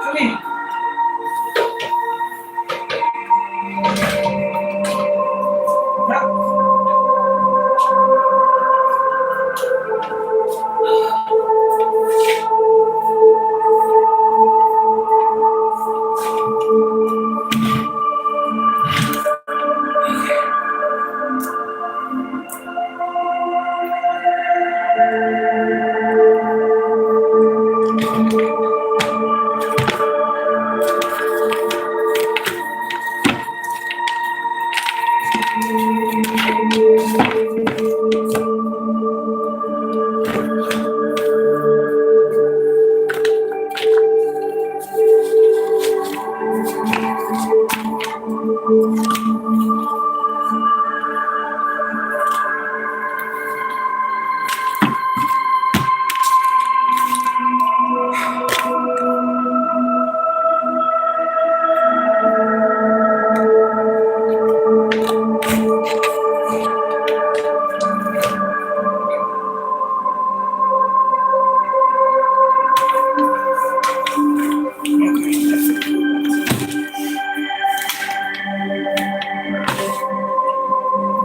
Come in.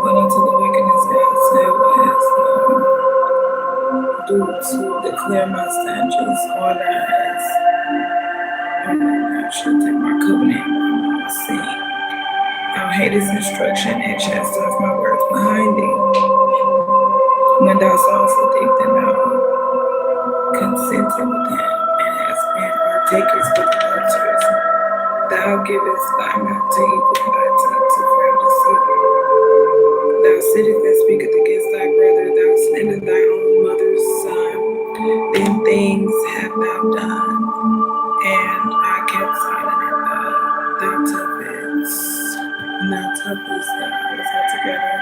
But unto the wickedness God said was due to declare my statutes, order as I shall take my covenant and my seed. Thou hatest instruction and chastise my words behind thee. When thou sawest a thief, then thou consented with him, and hast been partakers with adulterers. Thou givest thy mouth to evil, and thy tongue to frame deceit. Thou sittest and speakest against thy brother, thou slanderest thy own mother's son. Then things have thou done, and I kept silent, and thou toughest thy eyes altogether,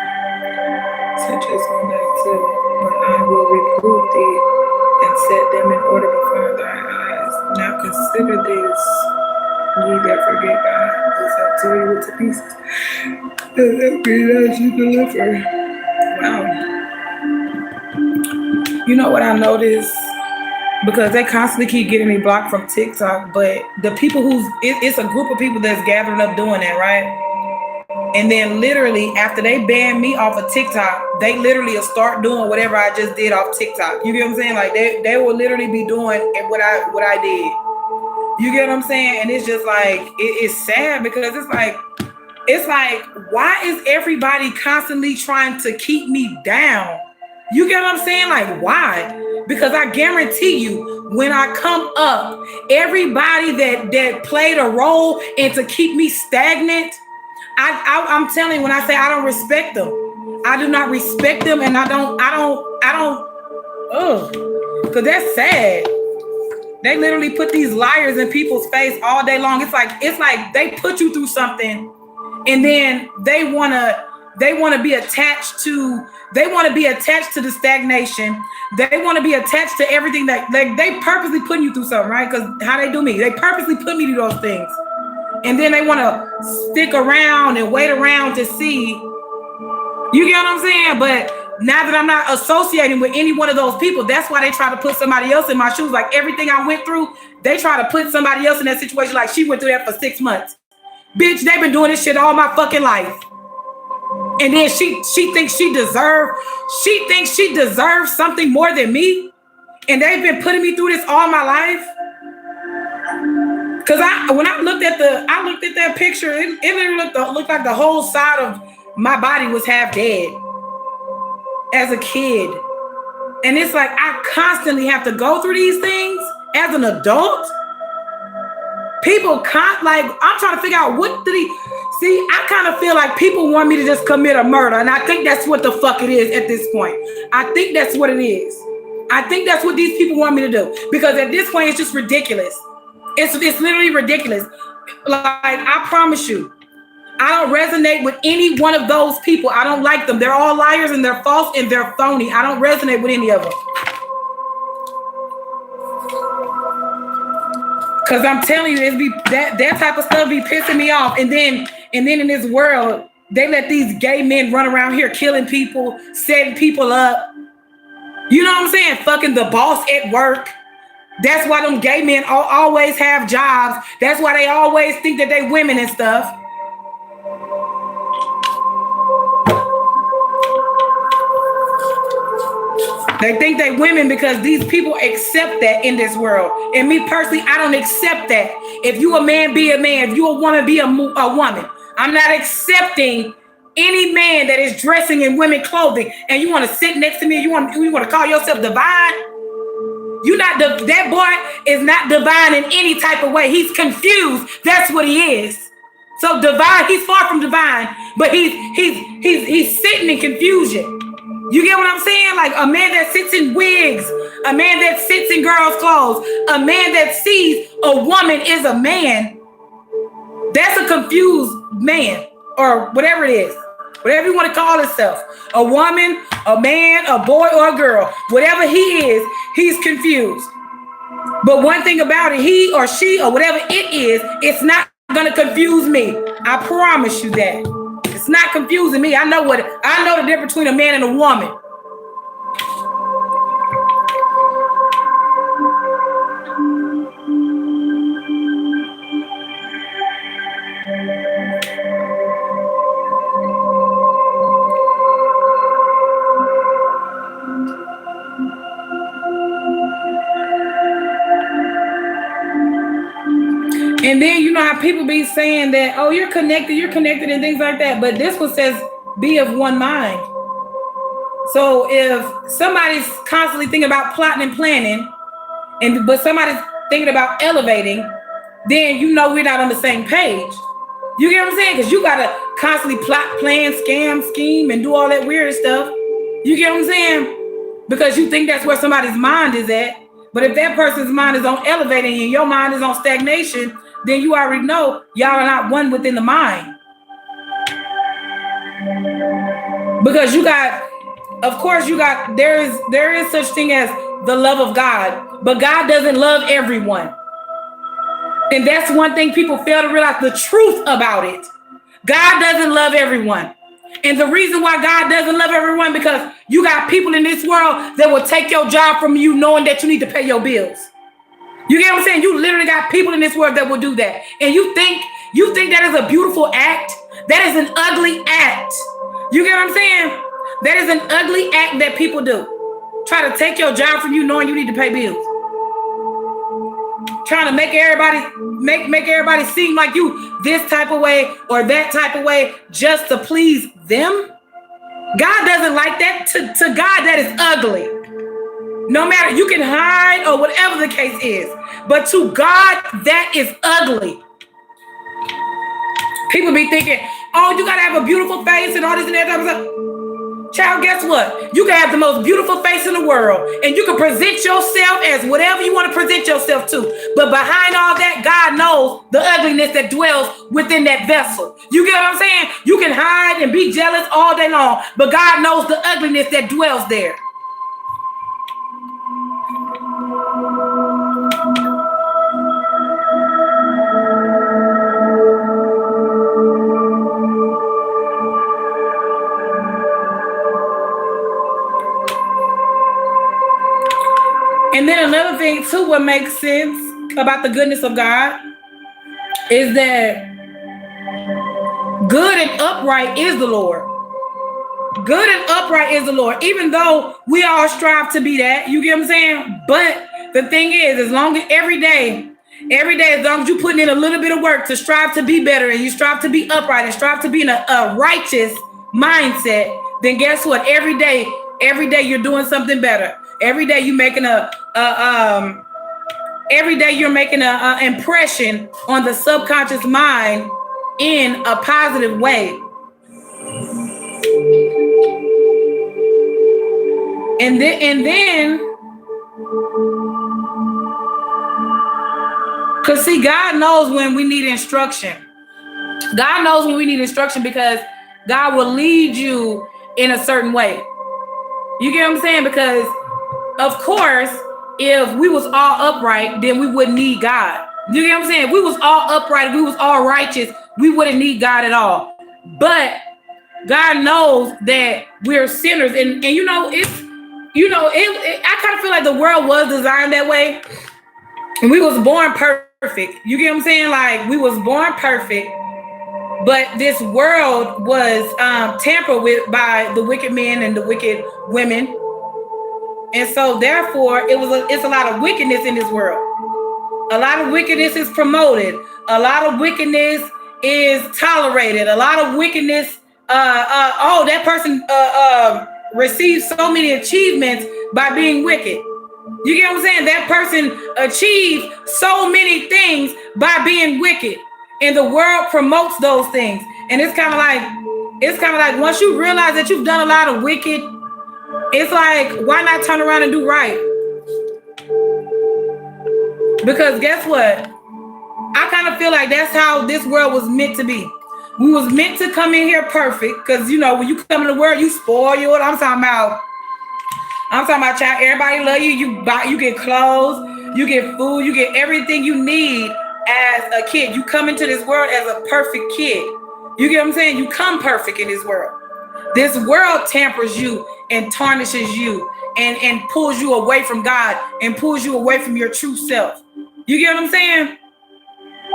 such as on thy too. But I will reprove thee, and set them in order before thy eyes. Now consider this, ye that forget God, who shall tear you to pieces, and every that you deliver. Wow. You know what I noticed? Because they constantly keep getting me blocked from TikTok, but the people it's a group of people that's gathering up doing that, right? And then literally after they ban me off of TikTok, they literally will start doing whatever I just did off TikTok. You get what I'm saying? Like they will literally be doing what I did. You get what I'm saying? And it's just like it's sad because it's like why is everybody constantly trying to keep me down? You get what I'm saying? Like why? Because I guarantee you, when I come up, everybody that played a role and to keep me stagnant, I'm telling you, when I say I don't respect them, I do not respect them, and I don't, because that's sad. They literally put these liars in people's face all day long. It's like they put you through something, and then they wanna be attached to the stagnation. They want to be attached to everything that they purposely putting you through something, right? Because how they do me, they purposely put me through those things. And then they want to stick around and wait around to see. You get what I'm saying? But now that I'm not associating with any one of those people, that's why they try to put somebody else in my shoes. Like everything I went through, they try to put somebody else in that situation. Like she went through that for 6 months. Bitch, they've been doing this shit all my fucking life. And then she thinks she deserves something more than me. And they've been putting me through this all my life. Cause when I looked at that picture, it literally looked like the whole side of my body was half dead as a kid. And it's like I constantly have to go through these things as an adult. People I'm trying to figure out I kind of feel like people want me to just commit a murder. And I think that's what the fuck it is at this point. I think that's what it is. I think that's what these people want me to do. Because at this point, it's just ridiculous. It's literally ridiculous. Like, I promise you, I don't resonate with any one of those people. I don't like them. They're all liars and they're false and they're phony. I don't resonate with any of them. Cause I'm telling you, that type of stuff be pissing me off. And then in this world, they let these gay men run around here killing people, setting people up. You know what I'm saying? Fucking the boss at work. That's why them gay men always have jobs. That's why they always think that they women and stuff. They think they women because these people accept that in this world. And me personally, I don't accept that. If you a man, be a man. If you a woman, be a woman. I'm not accepting any man that is dressing in women clothing and you want to sit next to me, you want to call yourself divine. That boy is not divine in any type of way. He's confused. That's what he is. So divine, he's far from divine, but he's sitting in confusion. You get what I'm saying? Like a man that sits in wigs, a man that sits in girls' clothes, a man that sees a woman is a man. That's a confused man, or whatever it is. Whatever you want to call himself. A woman, a man, a boy, or a girl. Whatever he is, he's confused. But one thing about it, he or she or whatever it is, it's not going to confuse me. I promise you that. It's not confusing me. I know the difference between a man and a woman. And then you know how people be saying that, oh, you're connected and things like that. But this one says, be of one mind. So if somebody's constantly thinking about plotting and planning, but somebody's thinking about elevating, then you know we're not on the same page. You get what I'm saying? Because you got to constantly plot, plan, scam, scheme, and do all that weird stuff. You get what I'm saying? Because you think that's where somebody's mind is at. But if that person's mind is on elevating and your mind is on stagnation, then you already know y'all are not one within the mind. Because there is such thing as the love of God, but God doesn't love everyone. And that's one thing people fail to realize, the truth about it. God doesn't love everyone. And the reason why God doesn't love everyone, because you got people in this world that will take your job from you knowing that you need to pay your bills. You get what I'm saying? You literally got people in this world that will do that. And you think that is a beautiful act? That is an ugly act. You get what I'm saying? That is an ugly act that people do. Try to take your job from you knowing you need to pay bills. Trying to make everybody seem like you this type of way or that type of way just to please them. God doesn't like that. To God, that is ugly. No matter, you can hide or whatever the case is, but to God, that is ugly. People be thinking, oh, you gotta have a beautiful face and all this and that type of stuff. Child, guess what? You can have the most beautiful face in the world and you can present yourself as whatever you want to present yourself to. But behind all that, God knows the ugliness that dwells within that vessel. You get what I'm saying? You can hide and be jealous all day long, but God knows the ugliness that dwells there. And then another thing too, what makes sense about the goodness of God is that good and upright is the Lord. Good and upright is the Lord. Even though we all strive to be that, you get what I'm saying? But the thing is, as long as every day, as long as you putting in a little bit of work to strive to be better and you strive to be upright and strive to be in a righteous mindset, then guess what? Every day you're doing something better. Every day you're making an impression on the subconscious mind in a positive way. And then, because see, God knows when we need instruction. God knows when we need instruction because God will lead you in a certain way. You get what I'm saying? Because of course, if we was all upright, then we wouldn't need God. You get what I'm saying? If we was all upright, if we was all righteous, we wouldn't need God at all. But God knows that we're sinners. And I kind of feel like the world was designed that way. And we was born perfect. You get what I'm saying? Like, we was born perfect, but this world was tampered with by the wicked men and the wicked women. And so therefore it's a lot of wickedness in this world. A lot of wickedness is promoted. A lot of wickedness is tolerated. A lot of wickedness, that person receives so many achievements by being wicked. You get what I'm saying? That person achieved so many things by being wicked. And the world promotes those things. And it's kind of like once you realize that you've done a lot of wicked, it's like, why not turn around and do right? Because guess what? I kind of feel like that's how this world was meant to be. We was meant to come in here perfect, because when you come in the world, you spoiled. I'm talking about child. Everybody love you. You get clothes, you get food, you get everything you need as a kid. You come into this world as a perfect kid. You get what I'm saying? You come perfect in this world. This world tampers you and tarnishes you and pulls you away from God and pulls you away from your true self. You get what I'm saying?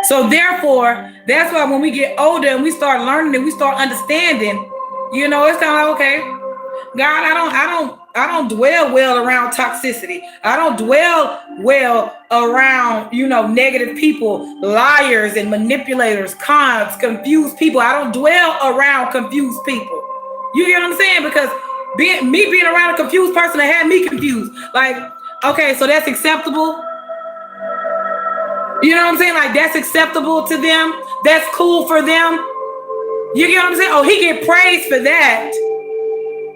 So therefore, that's why when we get older and we start learning and we start understanding, it's kind of like, okay, God, I don't dwell well around toxicity. I don't dwell well around, negative people, liars and manipulators, cons, confused people. I don't dwell around confused people. You get what I'm saying? Because being around a confused person that had me confused. Like, okay, so that's acceptable. You know what I'm saying? Like, that's acceptable to them. That's cool for them. You get what I'm saying? Oh, he get praised for that.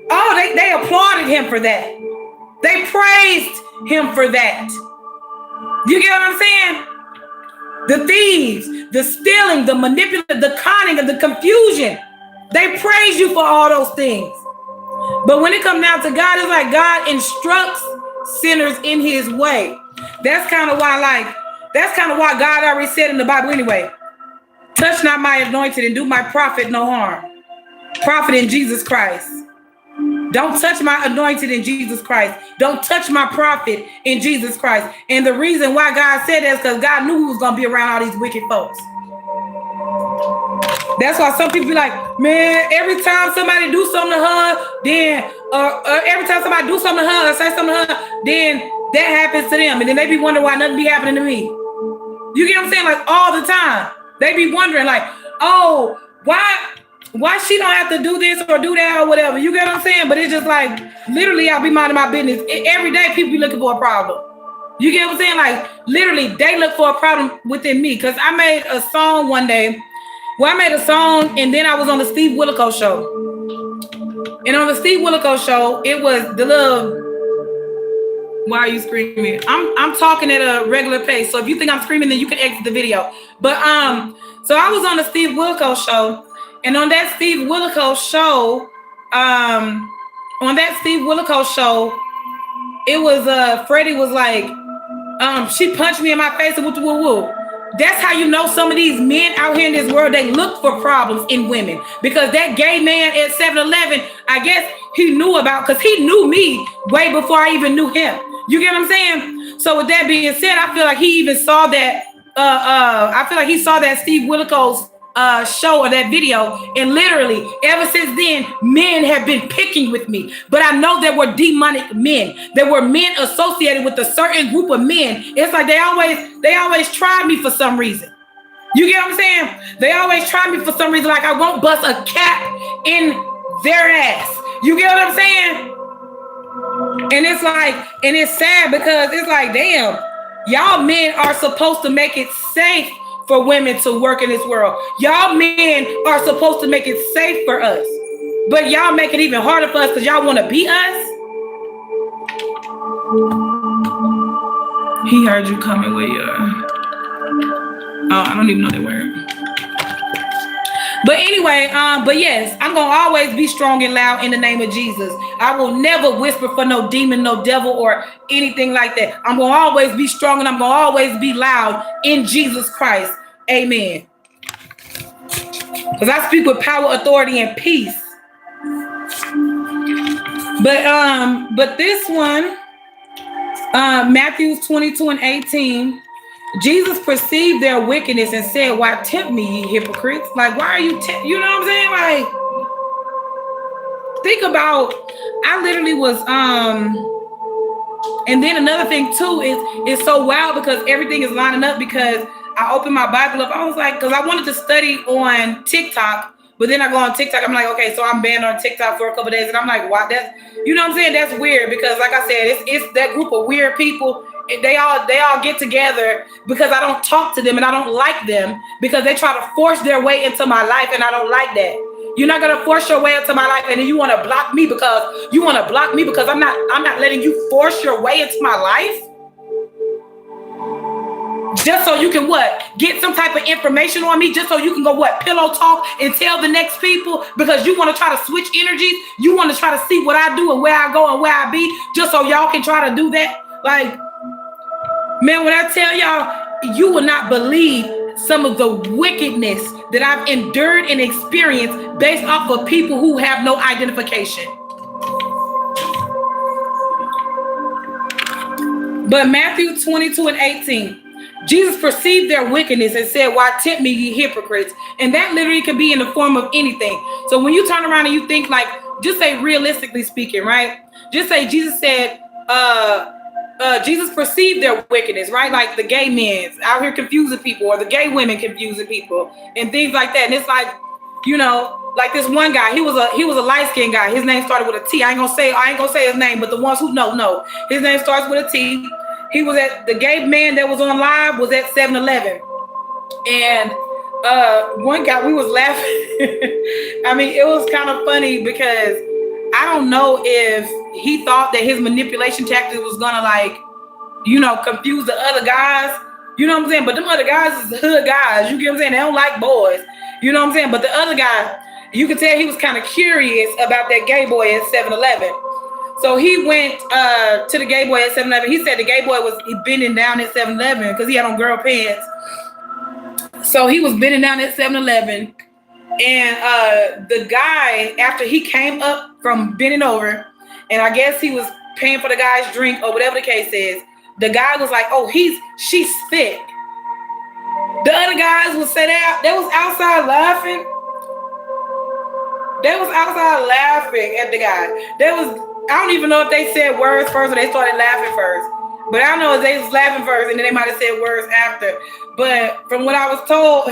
Oh, they applauded him for that. They praised him for that. You get what I'm saying? The thieves, the stealing, the manipulating, the conning, and the confusion. They praise you for all those things. But when it comes down to God, it's like God instructs sinners in his way. That's kind of why God already said in the Bible anyway, touch not my anointed and do my prophet no harm. Prophet in Jesus Christ. Don't touch my anointed in Jesus Christ. Don't touch my prophet in Jesus Christ. And the reason why God said that is because God knew who was going to be around all these wicked folks. That's why some people be like, man, every time somebody do something to her, then every time somebody do something to her or say something to her, then that happens to them. And then they be wondering why nothing be happening to me. You get what I'm saying? Like, all the time. They be wondering, like, oh, why she don't have to do this or do that or whatever. You get what I'm saying? But it's just like, literally, I'll be minding my business. Every day, people be looking for a problem. You get what I'm saying? Like, literally, they look for a problem within me. Because I made a song one day. Well, I made a song, and then I was on the Steve Willico show. And on the Steve Willico show, it was the little... Why are you screaming? I'm talking at a regular pace. So if you think I'm screaming, then you can exit the video. But so I was on the Steve Willico show, and on that Steve Willico show, it was Freddie was like, she punched me in my face and woo. That's how you know some of these men out here in this world, they look for problems in women. Because that gay man at 7-Eleven, I guess he knew about, because he knew me way before I even knew him. You get what I'm saying? So with that being said, I feel like he even saw that, I feel like he saw that Steve Willico's show or that video, and literally ever since then, men have been picking with me. But I know there were demonic men. There were men associated with a certain group of men. It's like they always tried me for some reason. You get what I'm saying? They always try me for some reason. Like, I won't bust a cap in their ass. You get what I'm saying? And it's like, and it's sad because it's like, damn, y'all men are supposed to make it safe for women to work in this world. Y'all men are supposed to make it safe for us. But y'all make it even harder for us because y'all want to be us. He heard you coming with your... Oh, I don't even know that word. But anyway, but yes, I'm going to always be strong and loud in the name of Jesus. I will never whisper for no demon, no devil, or anything like that. I'm going to always be strong and I'm going to always be loud in Jesus Christ. Amen. Because I speak with power, authority, and peace. But this one, Matthew 22:18. Jesus perceived their wickedness and said, "Why tempt me, ye hypocrites?" Like, why are you you know what I'm saying? Like, think about, I literally was and then another thing too is it's so wild because everything is lining up, because I opened my Bible up. I was like, because I wanted to study on TikTok, but then I go on TikTok. I'm like, okay, so I'm banned on TikTok for a couple of days, and I'm like, why? That's, you know what I'm saying? That's weird, because like I said, it's that group of weird people. They all get together because I don't talk to them and I don't like them, because they try to force their way into my life, and I don't like that. You're not gonna force your way into my life, and then you want to block me because I'm not letting you force your way into my life, just so you can what, get some type of information on me, just so you can go what, pillow talk and tell the next people, because you want to try to switch energies. You want to try to see what I do and where I go and where I be, just so y'all can try to do that. Like, man, when I tell y'all, you will not believe some of the wickedness that I've endured and experienced based off of people who have no identification. But Matthew 22:18, Jesus perceived their wickedness and said, "Why tempt me, ye hypocrites?" And that literally can be in the form of anything. So when you turn around and you think, like, just say realistically speaking, right? Just say Jesus said, Jesus perceived their wickedness, right? Like the gay men out here confusing people, or the gay women confusing people, and things like that. And it's like, you know, like this one guy, he was a light-skinned guy. His name started with a T. I ain't gonna say his name, but the ones who know. His name starts with a T. He was at, the gay man that was on live was at 7-Eleven. And one guy, we was laughing. I mean, it was kind of funny because I don't know if he thought that his manipulation tactic was gonna, like, you know, confuse the other guys. You know what I'm saying? But them other guys is the hood guys. You get what I'm saying? They don't like boys. You know what I'm saying? But the other guy, you could tell he was kind of curious about that gay boy at 7-Eleven. So he went to the gay boy at 7-Eleven. He said the gay boy was bending down at 7-Eleven because he had on girl pants. So he was bending down at 7-Eleven. And the guy, after he came up from bending over, and I guess he was paying for the guy's drink or whatever the case is, the guy was like, "Oh, she's thick." The other guys would say that they was outside laughing. They was outside laughing at the guy. I don't even know if they said words first or they started laughing first. But I know they was laughing first and then they might have said words after. But from what I was told,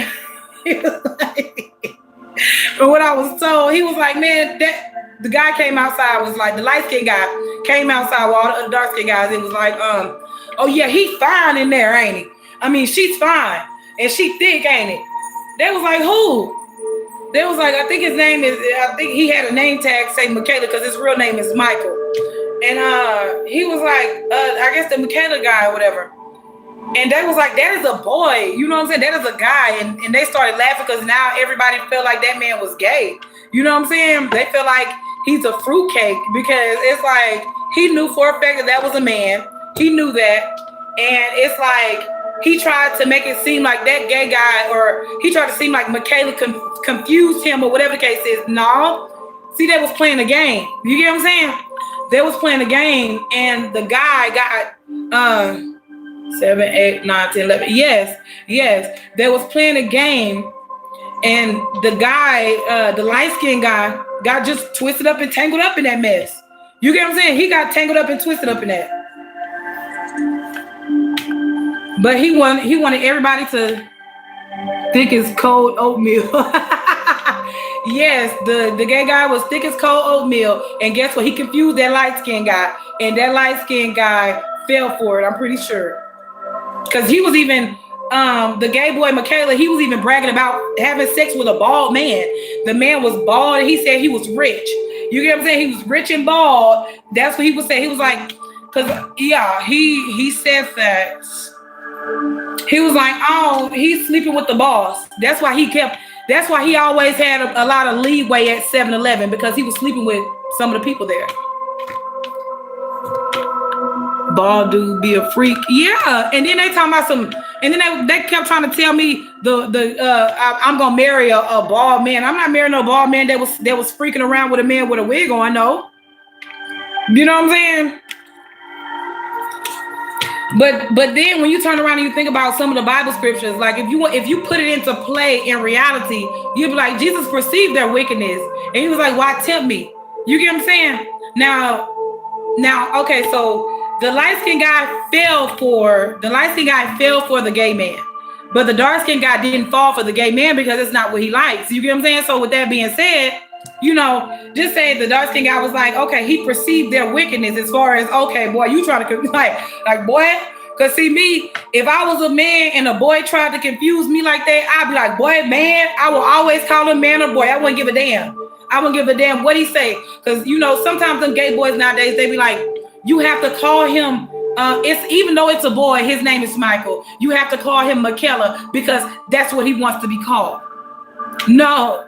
he was like, man, that the guy came outside, was like, the light-skinned guy came outside while all the dark-skinned guys, it was like, oh yeah, he fine in there, ain't he? I mean, she's fine. And she thick, ain't it? They was like, who? They was like, I think he had a name tag say Michaela, because his real name is Michael. And he was like, I guess the Michaela guy or whatever. And they was like, that is a boy. You know what I'm saying? That is a guy. And they started laughing because now everybody felt like that man was gay. You know what I'm saying? They feel like he's a fruitcake, because it's like he knew for a fact that was a man. He knew that. And it's like he tried to make it seem like that gay guy, or he tried to seem like Michaela confused him or whatever the case is. No. See, they was playing a game. You get what I'm saying? They was playing a game, and the guy got 7, 8, 9, 10, 11. Yes. They was playing a game, and the guy, the light-skinned guy, got just twisted up and tangled up in that mess. You get what I'm saying? He got tangled up and twisted up in that. But he wanted everybody to thick as cold oatmeal. Yes, the gay guy was thick as cold oatmeal. And guess what? He confused that light-skinned guy. And that light-skinned guy fell for it, I'm pretty sure. Because he was even, the gay boy, Michaela, he was even bragging about having sex with a bald man. The man was bald, and he said he was rich. You get what I'm saying? He was rich and bald. That's what he was saying. He was like, because, yeah, he said that. He was like, oh, he's sleeping with the boss. That's why he always had a lot of leeway at 7-Eleven, because he was sleeping with some of the people there. Bald dude be a freak. Yeah. And then they talking about and then they kept trying to tell me I'm gonna marry a bald man. I'm not marrying no bald man that was freaking around with a man with a wig on, no. You know what I'm saying? But then when you turn around and you think about some of the Bible scriptures, like if you put it into play in reality, you'd be like, Jesus perceived their wickedness, and he was like, why tempt me? You get what I'm saying? Now, okay, so the light-skinned guy fell for the gay man. But the dark-skinned guy didn't fall for the gay man because it's not what he likes. You get what I'm saying? So with that being said, just say the dark-skinned guy was like, okay, he perceived their wickedness as far as, okay, boy, you trying to, like, boy, because see me, if I was a man and a boy tried to confuse me like that, I'd be like, boy, man, I will always call him man or boy. I wouldn't give a damn. I wouldn't give a damn what he say. Because, sometimes them gay boys nowadays, they be like, you have to call him, even though it's a boy, his name is Michael. You have to call him Michaela because that's what he wants to be called. No,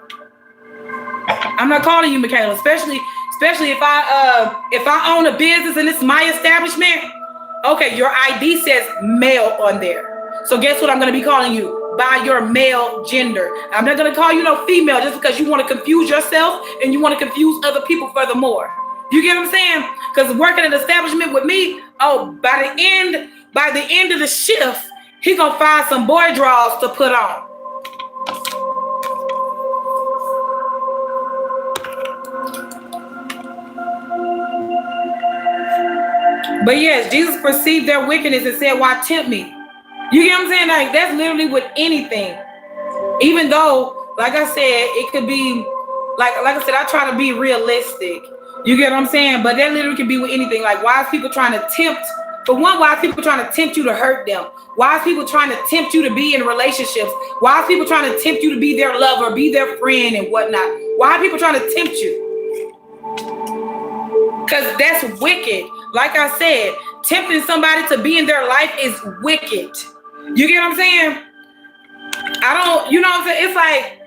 I'm not calling you Michaela, especially if I own a business and it's my establishment. Okay, your ID says male on there. So guess what I'm going to be calling you? By your male gender. I'm not going to call you no female just because you want to confuse yourself and you want to confuse other people furthermore. You get what I'm saying? Because working at an establishment with me, by the end of the shift, he gonna find some boy draws to put on. But yes, Jesus perceived their wickedness and said, why tempt me? You get what I'm saying? Like, that's literally with anything. Even though, like I said, it could be, like I said, I try to be realistic. You get what I'm saying? But that literally could be with anything. Like, why is people trying to tempt? For one, why is people trying to tempt you to hurt them? Why is people trying to tempt you to be in relationships? Why is people trying to tempt you to be their lover, be their friend and whatnot? Why are people trying to tempt you? Because that's wicked. Like I said, tempting somebody to be in their life is wicked. You get what I'm saying? You know what I'm saying? It's like,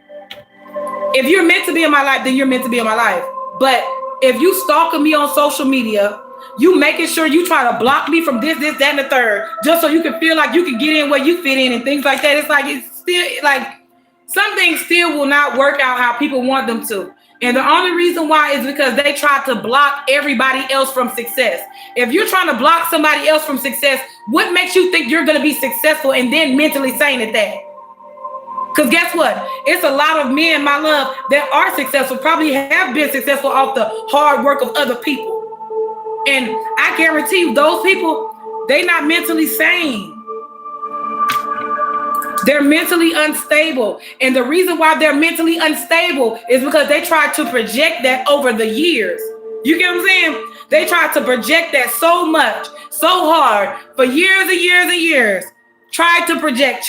if you're meant to be in my life, then you're meant to be in my life. But if you stalking me on social media, you making sure you try to block me from this, that, and the third, just so you can feel like you can get in where you fit in and things like that. It's like, it's still like, some things still will not work out how people want them to. And the only reason why is because they try to block everybody else from success. If you're trying to block somebody else from success, what makes you think you're going to be successful and then mentally saying that? Because guess what? It's a lot of men, my love, that are successful, probably have been successful off the hard work of other people. And I guarantee you, those people, they're not mentally sane. They're mentally unstable. And the reason why they're mentally unstable is because they tried to project that over the years. You get what I'm saying? They tried to project that so much, so hard, for years and years and years. Tried to project.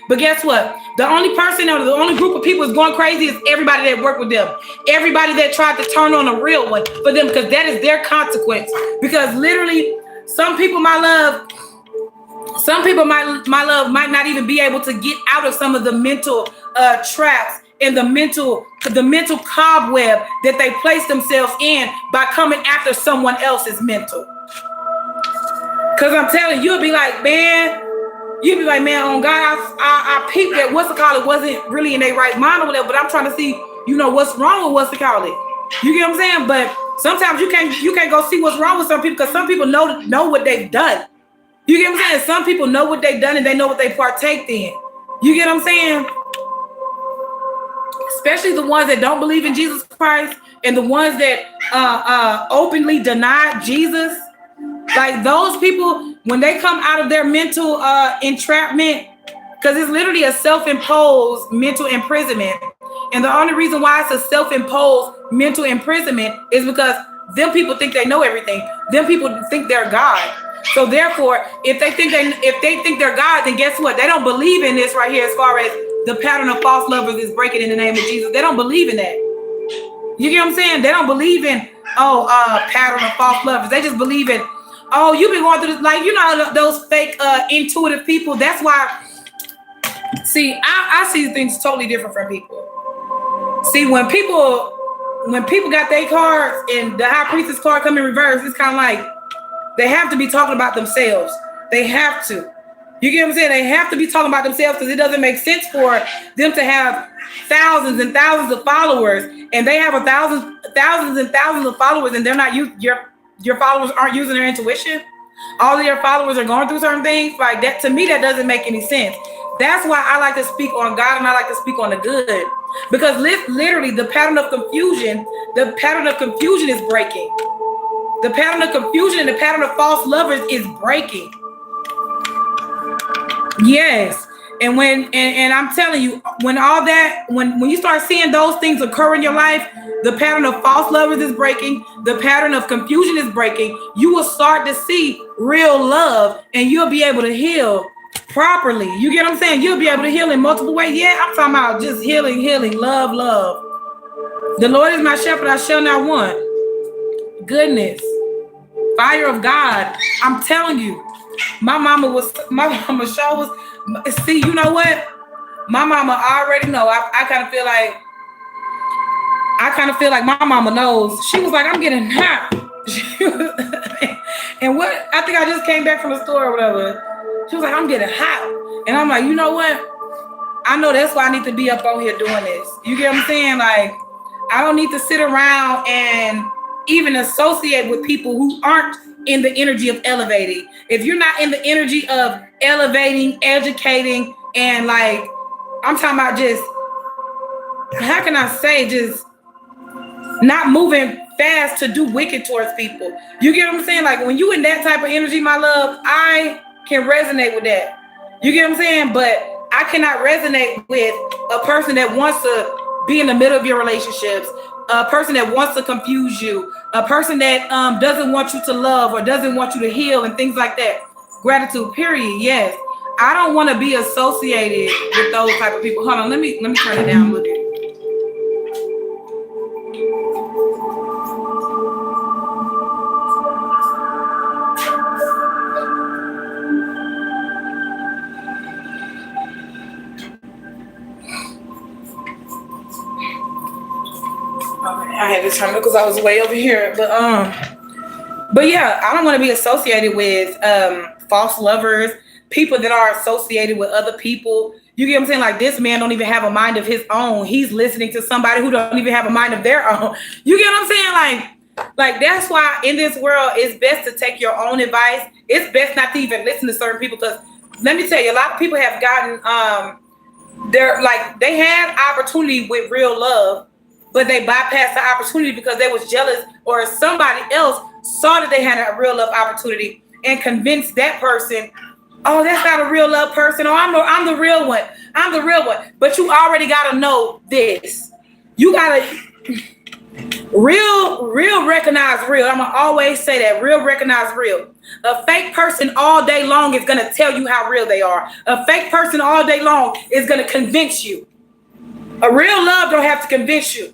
But guess what? The only person or the only group of people is going crazy is everybody that worked with them. Everybody that tried to turn on a real one for them, because that is their consequence. Because literally, some people, my love, might not even be able to get out of some of the mental traps and the mental cobweb that they place themselves in by coming after someone else's mental. Because I'm telling you, you'll be like, man, on God, I peeped that it wasn't really in their right mind or whatever, but I'm trying to see, what's wrong with it. You get what I'm saying? But sometimes you can't go see what's wrong with some people, because some people know what they've done. You get what I'm saying? Some people know what they've done and they know what they partaked in. You get what I'm saying? Especially the ones that don't believe in Jesus Christ and the ones that openly deny Jesus. Like those people, when they come out of their mental entrapment, because it's literally a self-imposed mental imprisonment. And the only reason why it's a self-imposed mental imprisonment is because them people think they know everything. Them people think they're God. So therefore, if they think they're God, then guess what? They don't believe in this right here as far as the pattern of false lovers is breaking in the name of Jesus. They don't believe in that. You get what I'm saying? They don't believe in, pattern of false lovers. They just believe in, you've been going through this, like, those fake intuitive people. That's why, see, I see things totally different from people. See, when people got their cards and the high priestess card come in reverse, it's kind of like, they have to be talking about themselves. They have to. You get what I'm saying? They have to be talking about themselves, because it doesn't make sense for them to have thousands and thousands of followers, and they have thousands and thousands of followers, and they're not your followers aren't using their intuition. all of your followers are going through certain things. Like that, to me, that doesn't make any sense. That's why I like to speak on God and I like to speak on the good. Because literally the pattern of confusion is breaking. The pattern of confusion and the pattern of false lovers is breaking. Yes. And and I'm telling you, when you start seeing those things occur in your life, the pattern of false lovers is breaking, the pattern of confusion is breaking. You will start to see real love and you'll be able to heal properly. You get what I'm saying? You'll be able to heal in multiple ways. Yeah, I'm talking about just healing, love. The Lord is my shepherd, I shall not want. Goodness. Fire of God. I'm telling you, my mama show was, see, you know what? My mama already know. I kind of feel like my mama knows. She was like, I'm getting hot. And what? I think I just came back from the store or whatever. She was like, I'm getting hot. And I'm like, you know what? I know that's why I need to be up on here doing this. You get what I'm saying? Like, I don't need to sit around and even associate with people who aren't in the energy of elevating. If you're not in the energy of elevating, educating, and like, I'm talking about just, how can I say, just not moving fast to do wicked towards people. You get what I'm saying? Like when you in that type of energy, my love, I can resonate with that. You get what I'm saying? But I cannot resonate with a person that wants to be in the middle of your relationships, a person that wants to confuse you, a person that doesn't want you to love or doesn't want you to heal and things like that. Gratitude, period. Yes. I don't want to be associated with those type of people. Hold on, let me turn it down a little bit. I had to turn it because I was way over here. But yeah, I don't want to be associated with false lovers, people that are associated with other people. You get what I'm saying? Like this man don't even have a mind of his own. He's listening to somebody who don't even have a mind of their own. You get what I'm saying? Like that's why in this world it's best to take your own advice. It's best not to even listen to certain people because let me tell you, a lot of people have gotten they had opportunity with real love, but they bypassed the opportunity because they was jealous or somebody else saw that they had a real love opportunity and convinced that person, oh, that's not a real love person. Oh, I'm the real one. I'm the real one. But you already got to know this. You got to real recognize real. I'm going to always say that. Real recognize real. A fake person all day long is going to tell you how real they are. A fake person all day long is going to convince you. A real love don't have to convince you.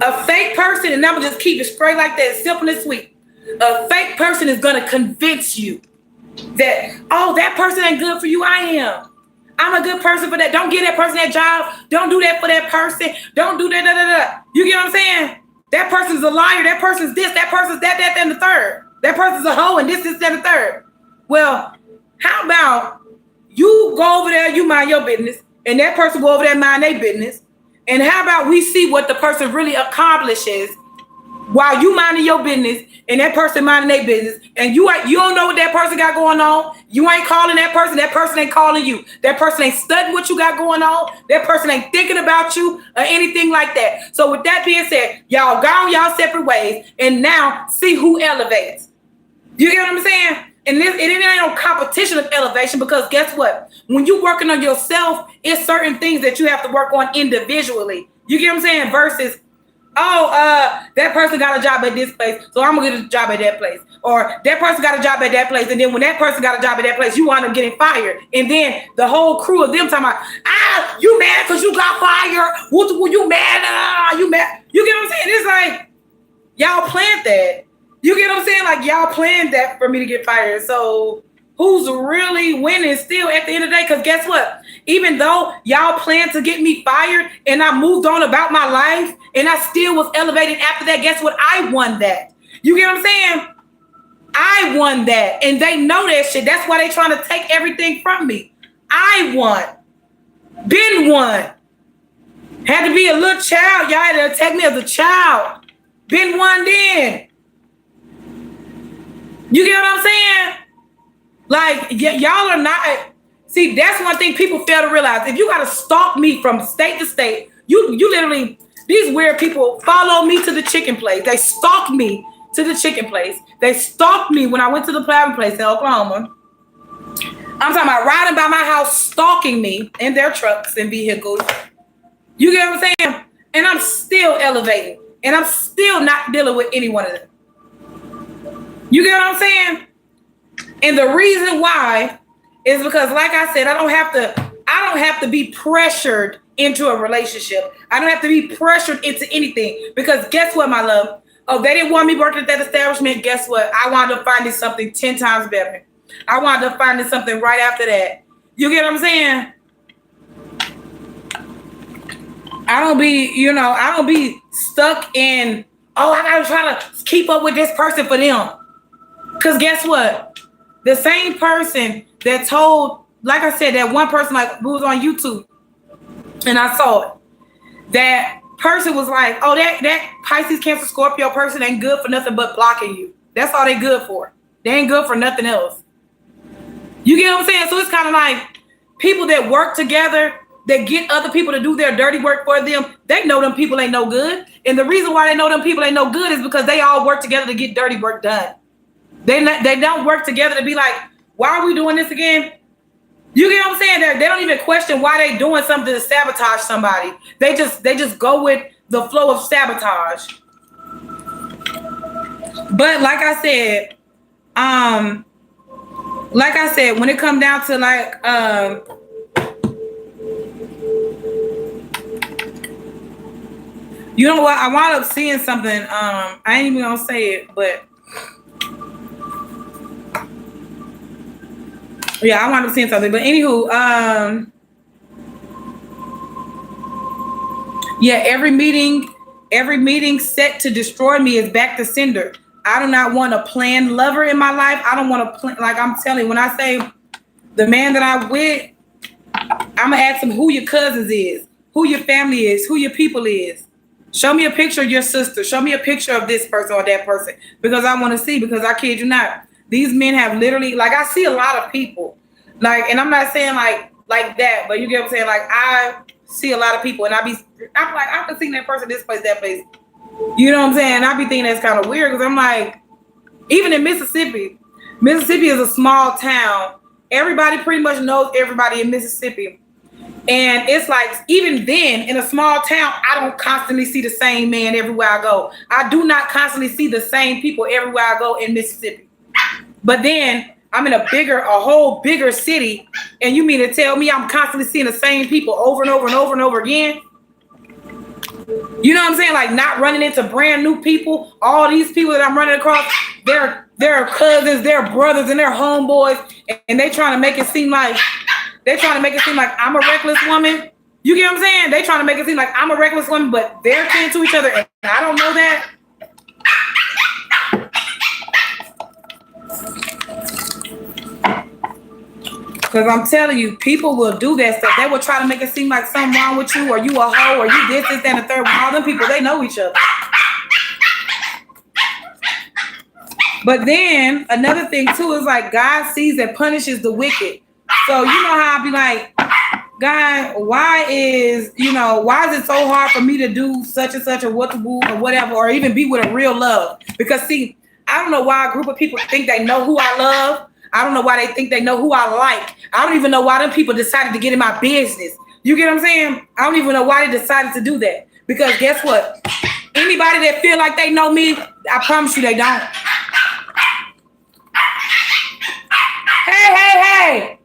A fake person, and I'm going to just keep it straight like that, simple and sweet. A fake person is going to convince you that, oh, that person ain't good for you. I am. I'm a good person for that. Don't give that person that job. Don't do that for that person. Don't do that. You get what I'm saying? That person's a liar. That person's this. That person's that, and the third. That person's a hoe and this, that, and the third. Well, how about you go over there, you mind your business, and that person go over there and mind their business. And how about we see what the person really accomplishes while you minding your business and that person minding their business, and you don't know what that person got going on. You ain't calling that person ain't calling you. That person ain't studying what you got going on. That person ain't thinking about you or anything like that. So with that being said, y'all go on y'all separate ways and now see who elevates. You get what I'm saying? And it ain't no competition of elevation because guess what? When you working on yourself, it's certain things that you have to work on individually. You get what I'm saying? Versus, that person got a job at this place, so I'm gonna get a job at that place. Or that person got a job at that place, and then when that person got a job at that place, you wind up getting fired. And then the whole crew of them talking about, you mad because you got fired? You mad? You mad? You get what I'm saying? It's like, y'all planned that. You get what I'm saying? Like, y'all planned that for me to get fired. So who's really winning still at the end of the day? Because guess what? Even though y'all planned to get me fired and I moved on about my life and I still was elevated after that, guess what? I won that. You get what I'm saying? I won that. And they know that shit. That's why they trying to take everything from me. I won. Been won. Had to be a little child. Y'all had to attack me as a child. Been won then. You get what I'm saying? Like, y'all are not. See, that's one thing people fail to realize. If you got to stalk me from state to state, you literally, these weird people follow me to the chicken place. They stalk me to the chicken place. They stalked me when I went to the Platinum place in Oklahoma. I'm talking about riding by my house, stalking me in their trucks and vehicles. You get what I'm saying? And I'm still elevating. And I'm still not dealing with any one of them. You get what I'm saying? And the reason why is because, like I said, I don't have to be pressured into a relationship. I don't have to be pressured into anything. Because guess what, my love? Oh, they didn't want me working at that establishment. Guess what? I wound up finding something 10 times better. I wound up finding something right after that. You get what I'm saying? I don't be stuck in, oh, I gotta try to keep up with this person for them. Because guess what? The same person that told, like I said, that one person like who was on YouTube, and I saw it. That person was like, oh, that Pisces, Cancer, Scorpio person ain't good for nothing but blocking you. That's all they good for. They ain't good for nothing else. You get what I'm saying? So it's kind of like people that work together, that get other people to do their dirty work for them, they know them people ain't no good. And the reason why they know them people ain't no good is because they all work together to get dirty work done. They don't work together to be like, why are we doing this again? You get what I'm saying? They don't even question why they doing something to sabotage somebody. They just go with the flow of sabotage. But like I said, when it come down to like you know what? I wound up seeing something. I ain't even gonna say it, but yeah, I wound up seeing something. But anywho, yeah, every meeting set to destroy me is back to sender. I do not want a planned lover in my life. I don't want to plan. Like I'm telling you, when I say the man that I'm with, I'm gonna ask him who your cousins is, who your family is, who your people is. Show me a picture of your sister. Show me a picture of this person or that person, because I want to see. Because I kid you not, these men have literally, like, I see a lot of people, like, and I'm not saying like that, but you get what I'm saying. Like I see a lot of people, and I'm like, I can see that person, this place, that place. You know what I'm saying? I be thinking that's kind of weird because I'm like, even in Mississippi is a small town. Everybody pretty much knows everybody in Mississippi. And it's like, even then, in a small town, I don't constantly see the same man everywhere I go. I do not constantly see the same people everywhere I go in Mississippi. But then I'm in a whole bigger city, and you mean to tell me I'm constantly seeing the same people over and over and over and over again? You know what I'm saying? Like, not running into brand new people. All these people that I'm running across, they're cousins, they're brothers, and they're homeboys, and they trying to make it seem like I'm a reckless woman. You get what I'm saying? They trying to make it seem like I'm a reckless woman, but they're kin to each other, and I don't know that. Because I'm telling you, people will do that stuff. They will try to make it seem like something wrong with you, or you a hoe, or you this, and the third. All them people, they know each other. But then another thing too is like, God sees and punishes the wicked. So you know how I be like, God, why is it so hard for me to do such and such or what to woo or whatever, or even be with a real love? Because see, I don't know why a group of people think they know who I love. I don't know why they think they know who I like. I don't even know why them people decided to get in my business. You get what I'm saying? I don't even know why they decided to do that. Because guess what? Anybody that feel like they know me, I promise you they don't. Hey.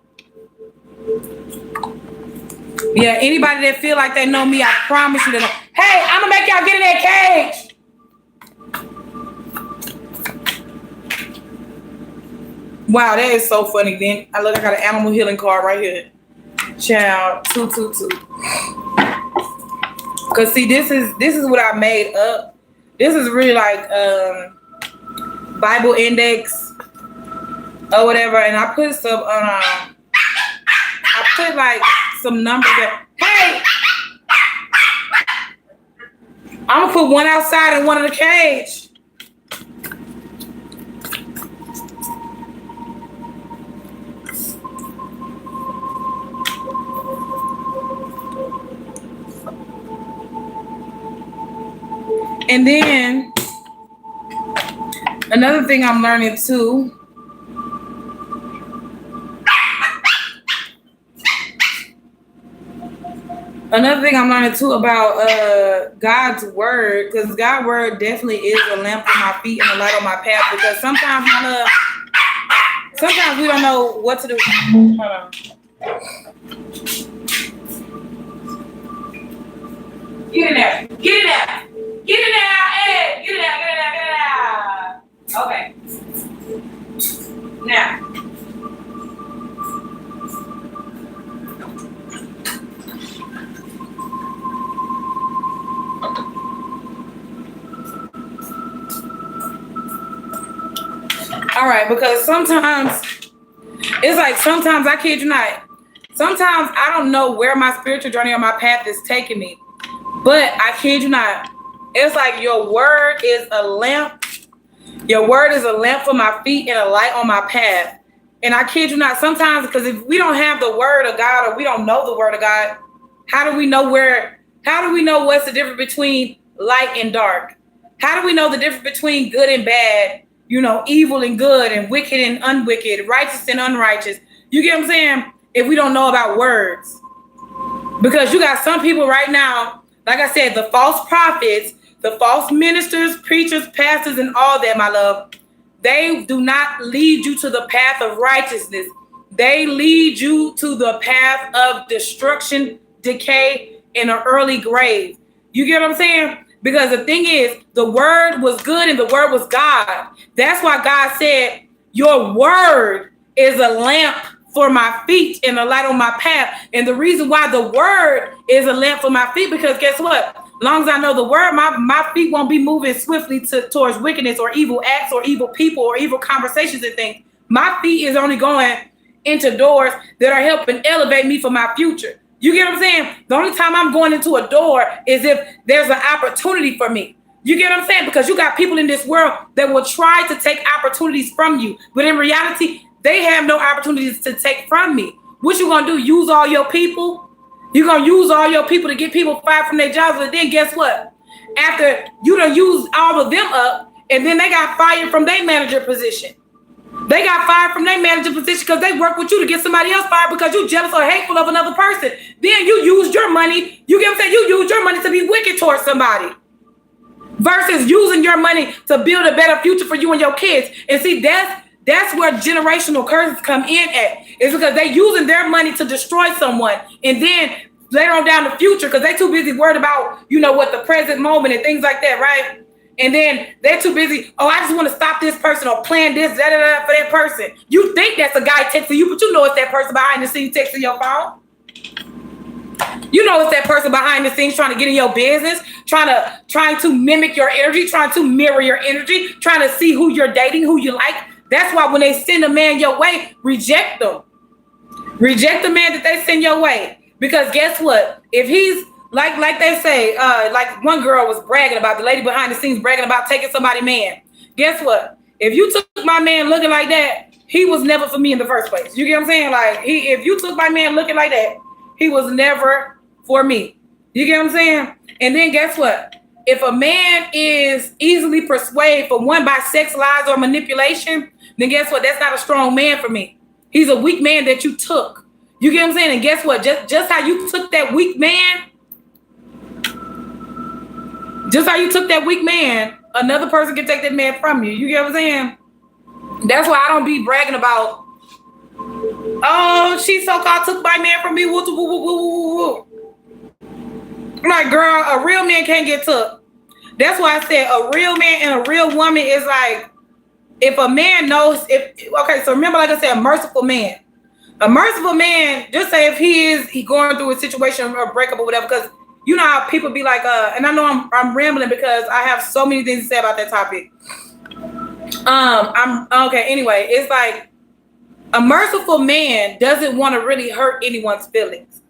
Yeah, anybody that feel like they know me, I promise you they don't. Hey, I'm gonna make y'all get in that cage. Wow, that is so funny. Then I got an animal healing card right here. Child 222. Cause see, this is what I made up. This is really like Bible index or whatever, and I put some I put like some numbers that, hey, I'm gonna put one outside and one in the cage. And then another thing I'm learning too. Another thing I'm learning too about God's word, because God's word definitely is a lamp on my feet and a light on my path. Because sometimes, sometimes we don't know what to do. Hold on. Get in there. Get in there. Get in there, Ed. Get in there. Get in there. Get in there. Okay. Now. All right, because sometimes it's like sometimes I kid you not. Sometimes I don't know where my spiritual journey or my path is taking me. But I kid you not, it's like your word is a lamp. Your word is a lamp for my feet and a light on my path. And I kid you not, sometimes, because if we don't have the word of God or we don't know the word of God, how do we know what's the difference between light and dark? How do we know the difference between good and bad, evil and good, and wicked and unwicked, righteous and unrighteous? You get what I'm saying? If we don't know about words. Because you got some people right now, like I said, the false prophets, the false ministers, preachers, pastors, and all that, my love, they do not lead you to the path of righteousness. They lead you to the path of destruction, decay, and an early grave. You get what I'm saying? Because the thing is, the word was good and the word was God. That's why God said, your word is a lamp for my feet and a light on my path. And the reason why the word is a lamp for my feet, because guess what? As long as I know the word, my feet won't be moving swiftly towards wickedness or evil acts or evil people or evil conversations and things. My feet is only going into doors that are helping elevate me for my future. You get what I'm saying? The only time I'm going into a door is if there's an opportunity for me. You get what I'm saying? Because you got people in this world that will try to take opportunities from you. But in reality, they have no opportunities to take from me. What you gonna do? Use all your people? You're gonna use all your people to get people fired from their jobs, and then guess what? After you done use all of them up, and then they got fired from their manager position. They got fired from their manager position because they work with you to get somebody else fired because you jealous or hateful of another person. Then you use your money. You get what I'm saying? You use your money to be wicked towards somebody versus using your money to build a better future for you and your kids. And see, that's where generational curses come in at. It's because they using their money to destroy someone. And then later on down the future, because they too busy worried about, what the present moment and things like that, right? And then they're too busy, I just want to stop this person or plan this, for that person. You think that's a guy texting you, but you know it's that person behind the scenes texting your phone. You know it's that person behind the scenes trying to get in your business, trying to mimic your energy, trying to mirror your energy, trying to see who you're dating, who you like. That's why when they send a man your way, reject them. Reject the man that they send your way. Because guess what? If he's like they say, like one girl was bragging about, the lady behind the scenes bragging about taking somebody's man. Guess what? If you took my man looking like that, he was never for me in the first place. You get what I'm saying? Like if you took my man looking like that, he was never for me. You get what I'm saying? And then guess what? If a man is easily persuaded for one by sex, lies, or manipulation, then guess what? That's not a strong man for me. He's a weak man that you took. You get what I'm saying? And guess what? Just how you took that weak man, another person can take that man from you. You get what I'm saying? That's why I don't be bragging about, she so-called took my man from me. Woo, woo, woo, woo, woo. I'm like, girl, a real man can't get took. That's why I said a real man and a real woman is like, if a man knows, so remember, like I said, a merciful man. A merciful man, just say if he going through a situation or a breakup or whatever, because you know how people be like, and I know I'm rambling because I have so many things to say about that topic. Anyway, it's like a merciful man doesn't want to really hurt anyone's feelings.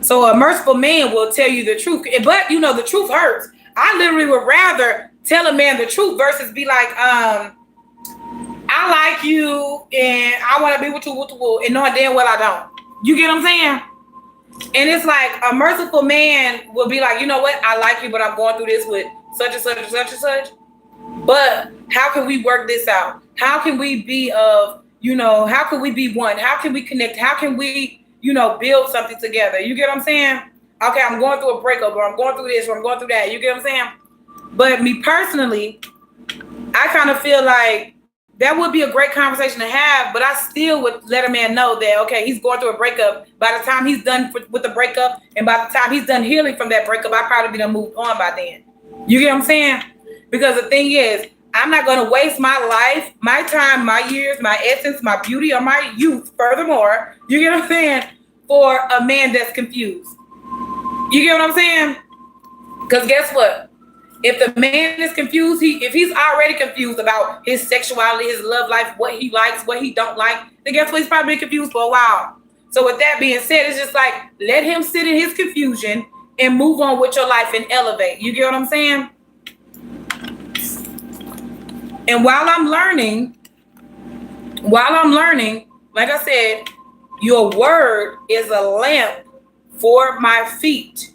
So a merciful man will tell you the truth, but the truth hurts. I literally would rather tell a man the truth versus be like, I like you and I want to be with you, and knowing damn well I don't. You get what I'm saying? And it's like a merciful man will be like, you know what? I like you, but I'm going through this with such and such and such and such. But how can we work this out? How can we be how can we be one? How can we connect? How can we, build something together? You get what I'm saying? Okay, I'm going through a breakup, or I'm going through this, or I'm going through that. You get what I'm saying? But me personally, I kind of feel like that would be a great conversation to have, but I still would let a man know that, okay, he's going through a breakup. By the time he's done with the breakup, and by the time he's done healing from that breakup, I probably be done moved on by then. You get what I'm saying? Because the thing is, I'm not going to waste my life, my time, my years, my essence, my beauty, or my youth, furthermore, you get what I'm saying, for a man that's confused. You get what I'm saying? Because guess what? If the man is confused, if he's already confused about his sexuality, his love life, what he likes, what he don't like, then guess what? He's probably been confused for a while. So with that being said, it's just like, let him sit in his confusion and move on with your life and elevate. You get what I'm saying? And while I'm learning, like I said, your word is a lamp for my feet.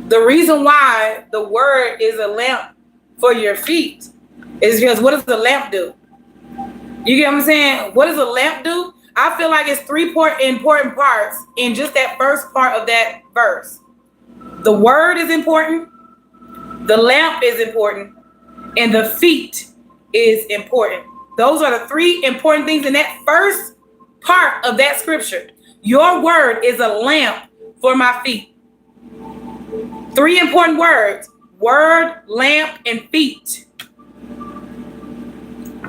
The reason why the word is a lamp for your feet is because what does the lamp do? You get what I'm saying? What does a lamp do? I feel like it's three important parts in just that first part of that verse. The word is important, the lamp is important, and the feet is important. Those are the three important things in that first part of that scripture. Your word is a lamp for my feet. Three important words: word, lamp, and feet.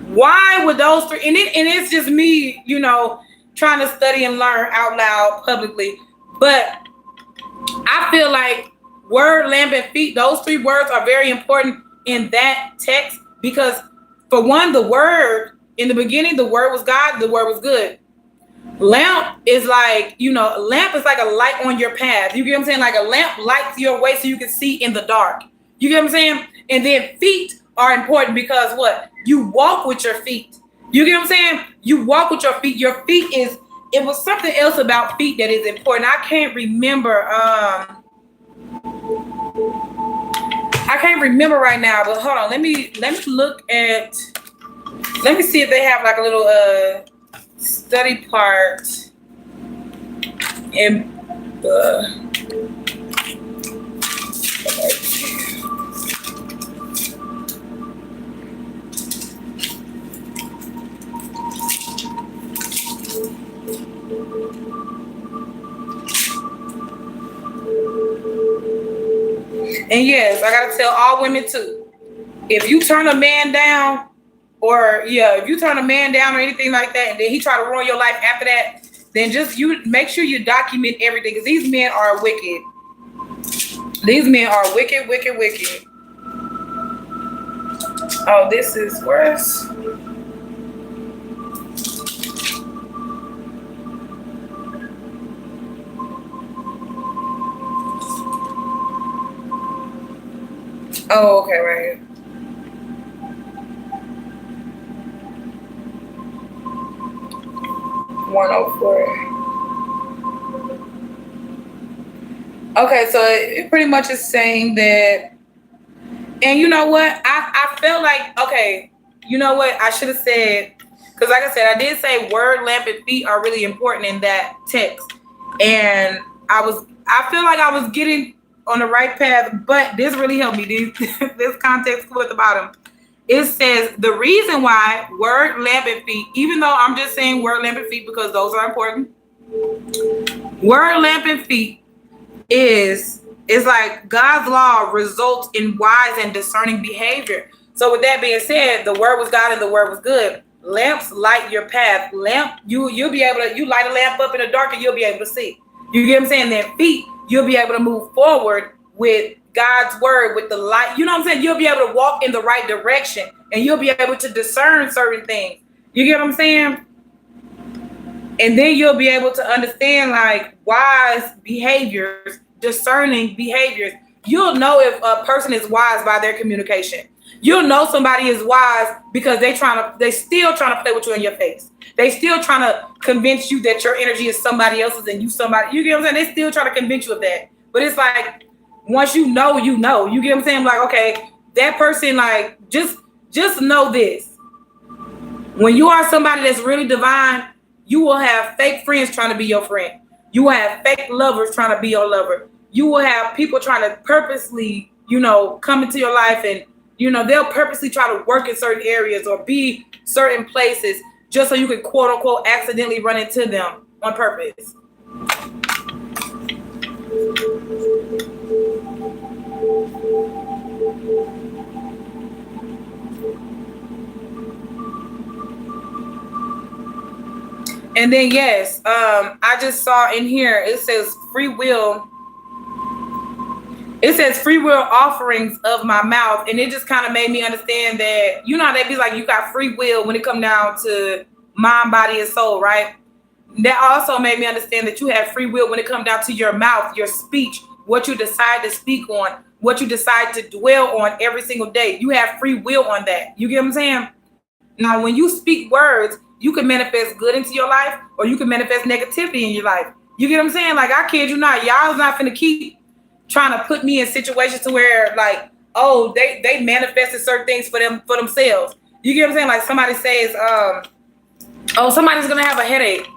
Why would those three? And it's just me, trying to study and learn out loud publicly. But I feel like word, lamp, and feet, those three words are very important in that text because, for one, the word, in the beginning, the word was God, the word was good. Lamp is like, a lamp is like a light on your path. You get what I'm saying? Like a lamp lights your way so you can see in the dark. You get what I'm saying? And then feet are important because what? You walk with your feet. You get what I'm saying? You walk with your feet. Your feet it was something else about feet that is important. I can't remember. I can't remember right now, but hold on. Let me look at, let me see if they have like a little study part in the and yes, I gotta tell all women too. If you turn a man down, if you turn a man down or anything like that, and then he try to ruin your life after that, then just you make sure you document everything, because these men are wicked. These men are wicked, wicked, wicked. Oh, this is worse. Oh, okay, right here. Okay, so it pretty much is saying that, and you know what? I felt like, okay, you know what? I should have said, because like I said, I did say word, lamp, and feet are really important in that text. And I feel like I was getting on the right path, but this really helped me. This context clue at the bottom. It says the reason why word, lamp, and feet, even though I'm just saying word, lamp, and feet because those are important. Word, lamp, and feet is like God's law results in wise and discerning behavior. So with that being said, the word was God and the word was good. Lamps light your path. Lamp, you'll be able to, you light a lamp up in the dark and you'll be able to see. You get what I'm saying? Then feet, you'll be able to move forward with God's word, with the light. You know what I'm saying? You'll be able to walk in the right direction and you'll be able to discern certain things. You get what I'm saying? And then you'll be able to understand like wise behaviors, discerning behaviors. You'll know if a person is wise by their communication. You'll know somebody is wise because they still trying to play with you in your face. They still trying to convince you that your energy is somebody else's and you somebody. You get what I'm saying? They still trying to convince you of that. But it's like once you know, you know. You get what I'm saying? Like, okay, that person, like, just know this. When you are somebody that's really divine, you will have fake friends trying to be your friend. You will have fake lovers trying to be your lover. You will have people trying to purposely, come into your life, and, they'll purposely try to work in certain areas or be certain places just so you can, quote unquote, accidentally run into them on purpose. And then, yes, I just saw in here, it says free will. It says free will offerings of my mouth. And it just kind of made me understand that, how they be like, you got free will when it come down to mind, body, and soul, right? That also made me understand that you have free will when it comes down to your mouth, your speech, what you decide to speak on, what you decide to dwell on every single day. You have free will on that. You get what I'm saying? Now, when you speak words, you can manifest good into your life, or you can manifest negativity in your life. You get what I'm saying? Like, I kid you not, y'all's not finna keep trying to put me in situations to where, like, oh, they manifested certain things for themselves. You get what I'm saying? Like, somebody says, oh, somebody's gonna have a headache.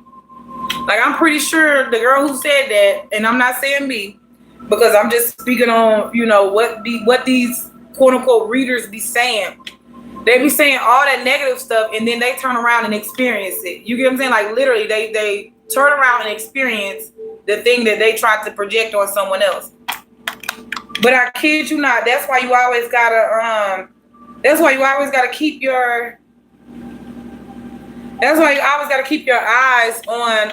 Like, I'm pretty sure the girl who said that, and I'm not saying me, because I'm just speaking on, what these quote unquote readers be saying. They be saying all that negative stuff, and then they turn around and experience it. You get what I'm saying? Like, literally, they turn around and experience the thing that they tried to project on someone else. But I kid you not, that's why you always gotta keep your eyes on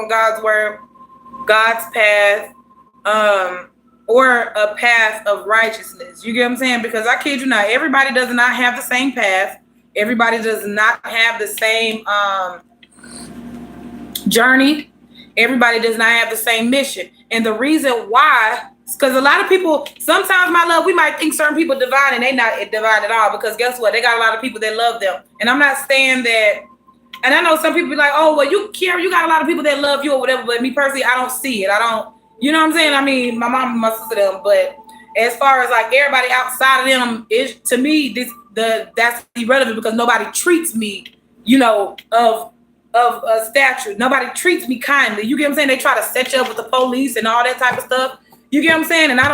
God's word, God's path, or a path of righteousness. You get what I'm saying? Because I kid you not, everybody does not have the same path. Everybody does not have the same journey. Everybody does not have the same mission. And the reason why is because a lot of people, sometimes, my love, we might think certain people divine, and they not divine at all, because guess what? They got a lot of people that love them. And I'm not saying that, and I know some people be like, oh, well, you got a lot of people that love you or whatever, but me personally, I don't see it. I don't. You know what I'm saying? I mean, my mom and my sister, them, but as far as like everybody outside of them, to me, that's irrelevant, because nobody treats me, of a stature. Nobody treats me kindly. You get what I'm saying? They try to set you up with the police and all that type of stuff. You get what I'm saying? And I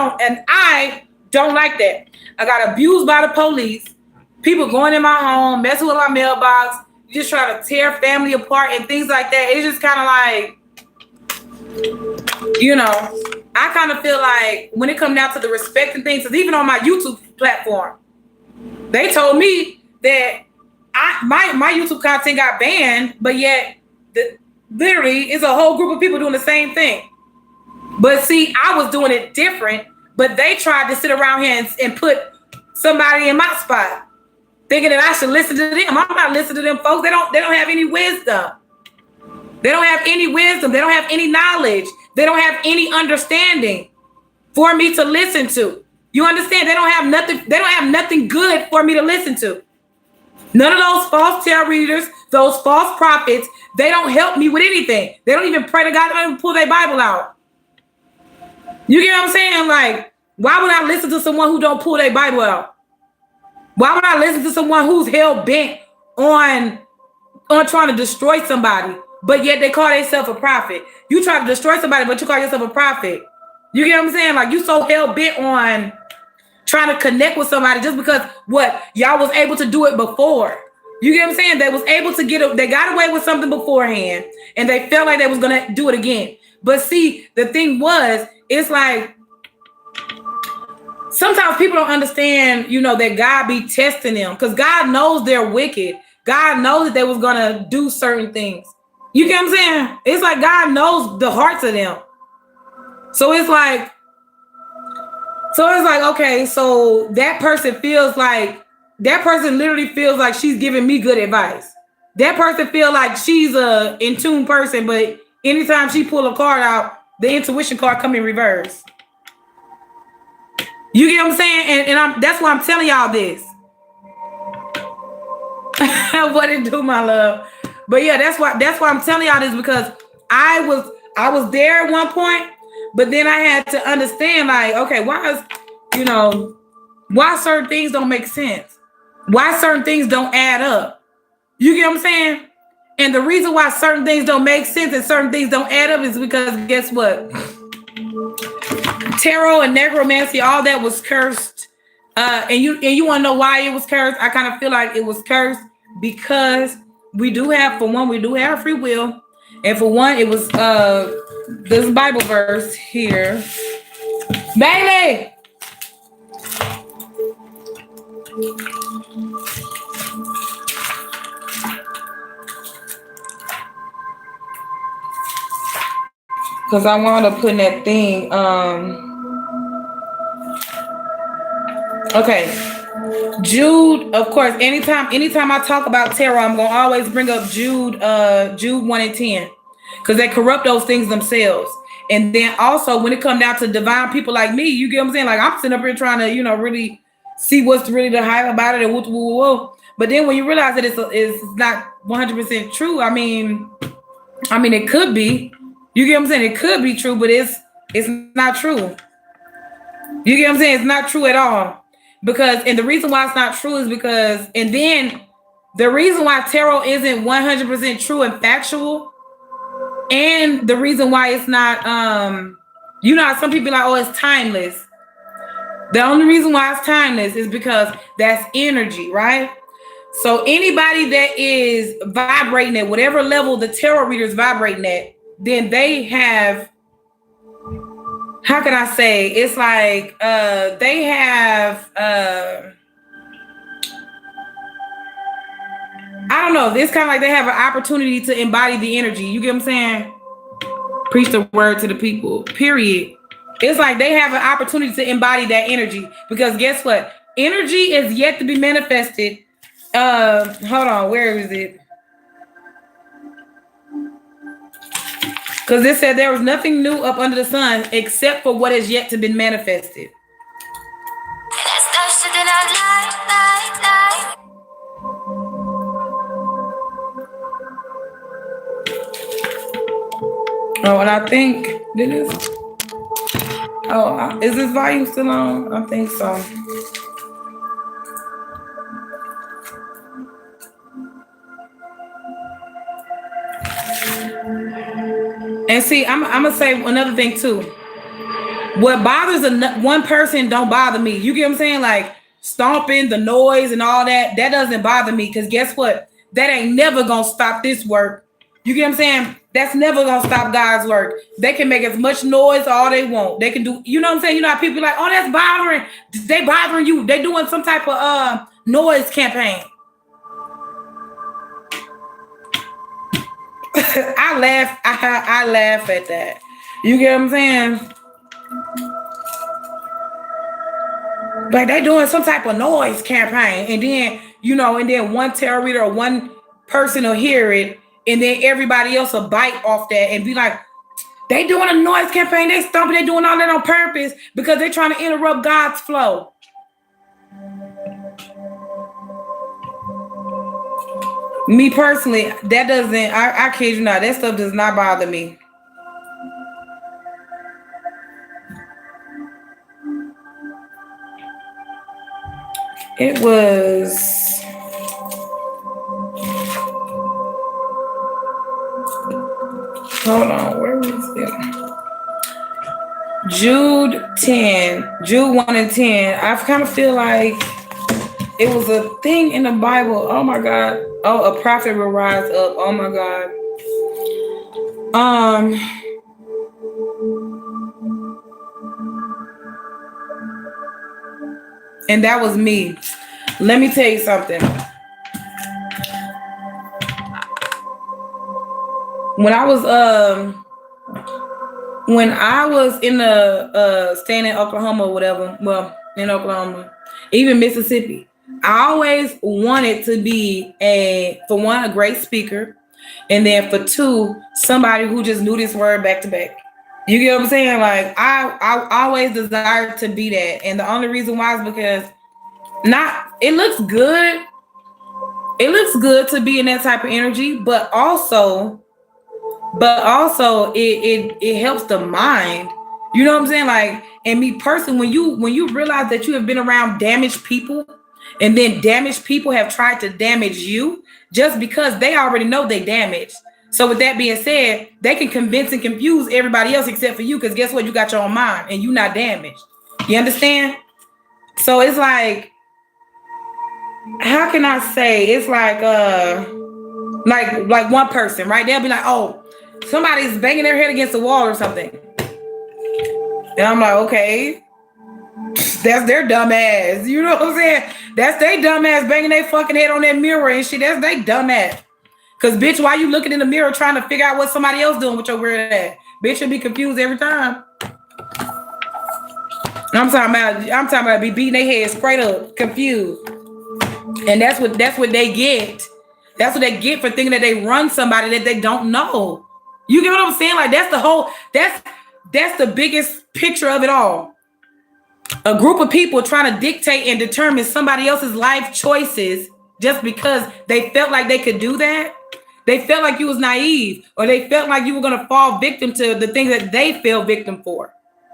don't like that. I got abused by the police. People going in my home, messing with my mailbox, just trying to tear family apart and things like that. It's just kind of like, I kind of feel like when it comes down to the respect and things, because even on my YouTube platform, they told me that my YouTube content got banned, but yet literally it's a whole group of people doing the same thing. But see, I was doing it different, but they tried to sit around here and put somebody in my spot, thinking that I should listen to them. I'm not listening to them folks. They don't have any wisdom. They don't have any wisdom. They don't have any knowledge. They don't have any understanding for me to listen to. You understand? They don't have nothing. They don't have nothing good for me to listen to. None of those false tarot readers, those false prophets, they don't help me with anything. They don't even pray to God. They don't even pull their Bible out. You get what I'm saying? Like, why would I listen to someone who don't pull their Bible out? Why would I listen to someone who's hell bent on trying to destroy somebody, but yet they call themselves a prophet? You try to destroy somebody, but you call yourself a prophet. You get what I'm saying? Like, you so hell bent on trying to connect with somebody just because y'all was able to do it before. You get what I'm saying? They was able to they got away with something beforehand, and they felt like they was gonna do it again. But see, the thing was, it's like sometimes people don't understand, that God be testing them, because God knows they're wicked. God knows that they was gonna do certain things. You get what I'm saying? It's like God knows the hearts of them. So it's like, okay, so that person literally feels like she's giving me good advice. That person feels like she's a in tune person, but anytime she pull a card out, the intuition card come in reverse. You get what I'm saying? And that's why I'm telling y'all this. What it do, my love? But yeah, that's why I'm telling y'all this, because I was there at one point, But then I had to understand, like, okay, why certain things don't make sense? Why certain things don't add up? You get what I'm saying? And the reason why certain things don't make sense and certain things don't add up is because guess what? Tarot and necromancy, all that was cursed. And you want to know why it was cursed? I kind of feel like it was cursed because we do have free will, and for one, it was this Bible verse here, baby. Because I wound up putting that thing. Okay. Jude, of course, anytime I talk about tarot, I'm gonna always bring up Jude 1 and 10. Because they corrupt those things themselves. And then also when it comes down to divine people like me, you get what I'm saying? Like I'm sitting up here trying to, really see what's really the hype about it and whoa. But then when you realize that it's not 100% true, I mean, it could be. You get what I'm saying? It could be true, but it's not true. You get what I'm saying? It's not true at all. And the reason why it's not true is because, and then the reason why tarot isn't 100% true and factual, and the reason why it's not, some people are like, oh, it's timeless. The only reason why it's timeless is because that's energy, right? So anybody that is vibrating at whatever level the tarot reader is vibrating at, then they have, how can I say? It's like they have, I don't know. It's kind of like they have an opportunity to embody the energy. You get what I'm saying? Preach the word to the people, period. It's like they have an opportunity to embody that energy because guess what? Energy is yet to be manifested. Hold on. Where is it? Because it said there was nothing new up under the sun except for what is yet to be manifested. Oh, and I think is this volume still on? I think so. And see, I'm gonna say another thing too. What bothers one person don't bother me. You get what I'm saying? Like stomping, the noise, and all that. That doesn't bother me because guess what? That ain't never gonna stop this work. You get what I'm saying? That's never gonna stop God's work. They can make as much noise all they want. They can do. You know what I'm saying? You know how people are like, oh, that's bothering. They bothering you. They doing some type of noise campaign. I laugh. I laugh at that. You get what I'm saying? Like they doing some type of noise campaign, and then one tarot reader or one person will hear it, and then everybody else will bite off that and be like, they doing a noise campaign. They stomping. They doing all that on purpose because they're trying to interrupt God's flow. Me personally, that doesn't, I kid you not, that stuff does not bother me. It was, hold on, where was it? Jude 1 and 10. I kind of feel like it was a thing in the Bible. Oh my God. Oh, a prophet will rise up. Oh my God. And that was me. Let me tell you something. When I was in the staying in Oklahoma or whatever, well, in Oklahoma, even Mississippi, I always wanted to be for one, a great speaker, and then for two, somebody who just knew this word back to back. You get what I'm saying? Like I always desired to be that, and the only reason why is because it looks good. It looks good to be in that type of energy, but also it helps the mind You know what I'm saying? Like, and me personally, when you realize that you have been around damaged people, and then damaged people have tried to damage you just because they already know they damaged. So with that being said, they can convince and confuse everybody else except for you, because guess what? You got your own mind and you not damaged. You understand? So it's like, how can I say? It's like one person, right? They'll be like, oh, somebody's banging their head against the wall or something. And I'm like, okay, that's their dumb ass. You know what I'm saying? That's their dumb ass banging their fucking head on that mirror and shit. That's their dumb ass. Cause bitch, why you looking in the mirror trying to figure out what somebody else doing with your weird ass? Bitch, you'll be confused every time. I'm talking about be beating their head straight up, confused. And that's what they get. That's what they get for thinking that they run somebody that they don't know. You get what I'm saying? Like that's the biggest picture of it all. A group of people trying to dictate and determine somebody else's life choices just because they felt like they could do that. They felt like you was naive, or they felt like you were gonna fall victim to the things that they fell victim for.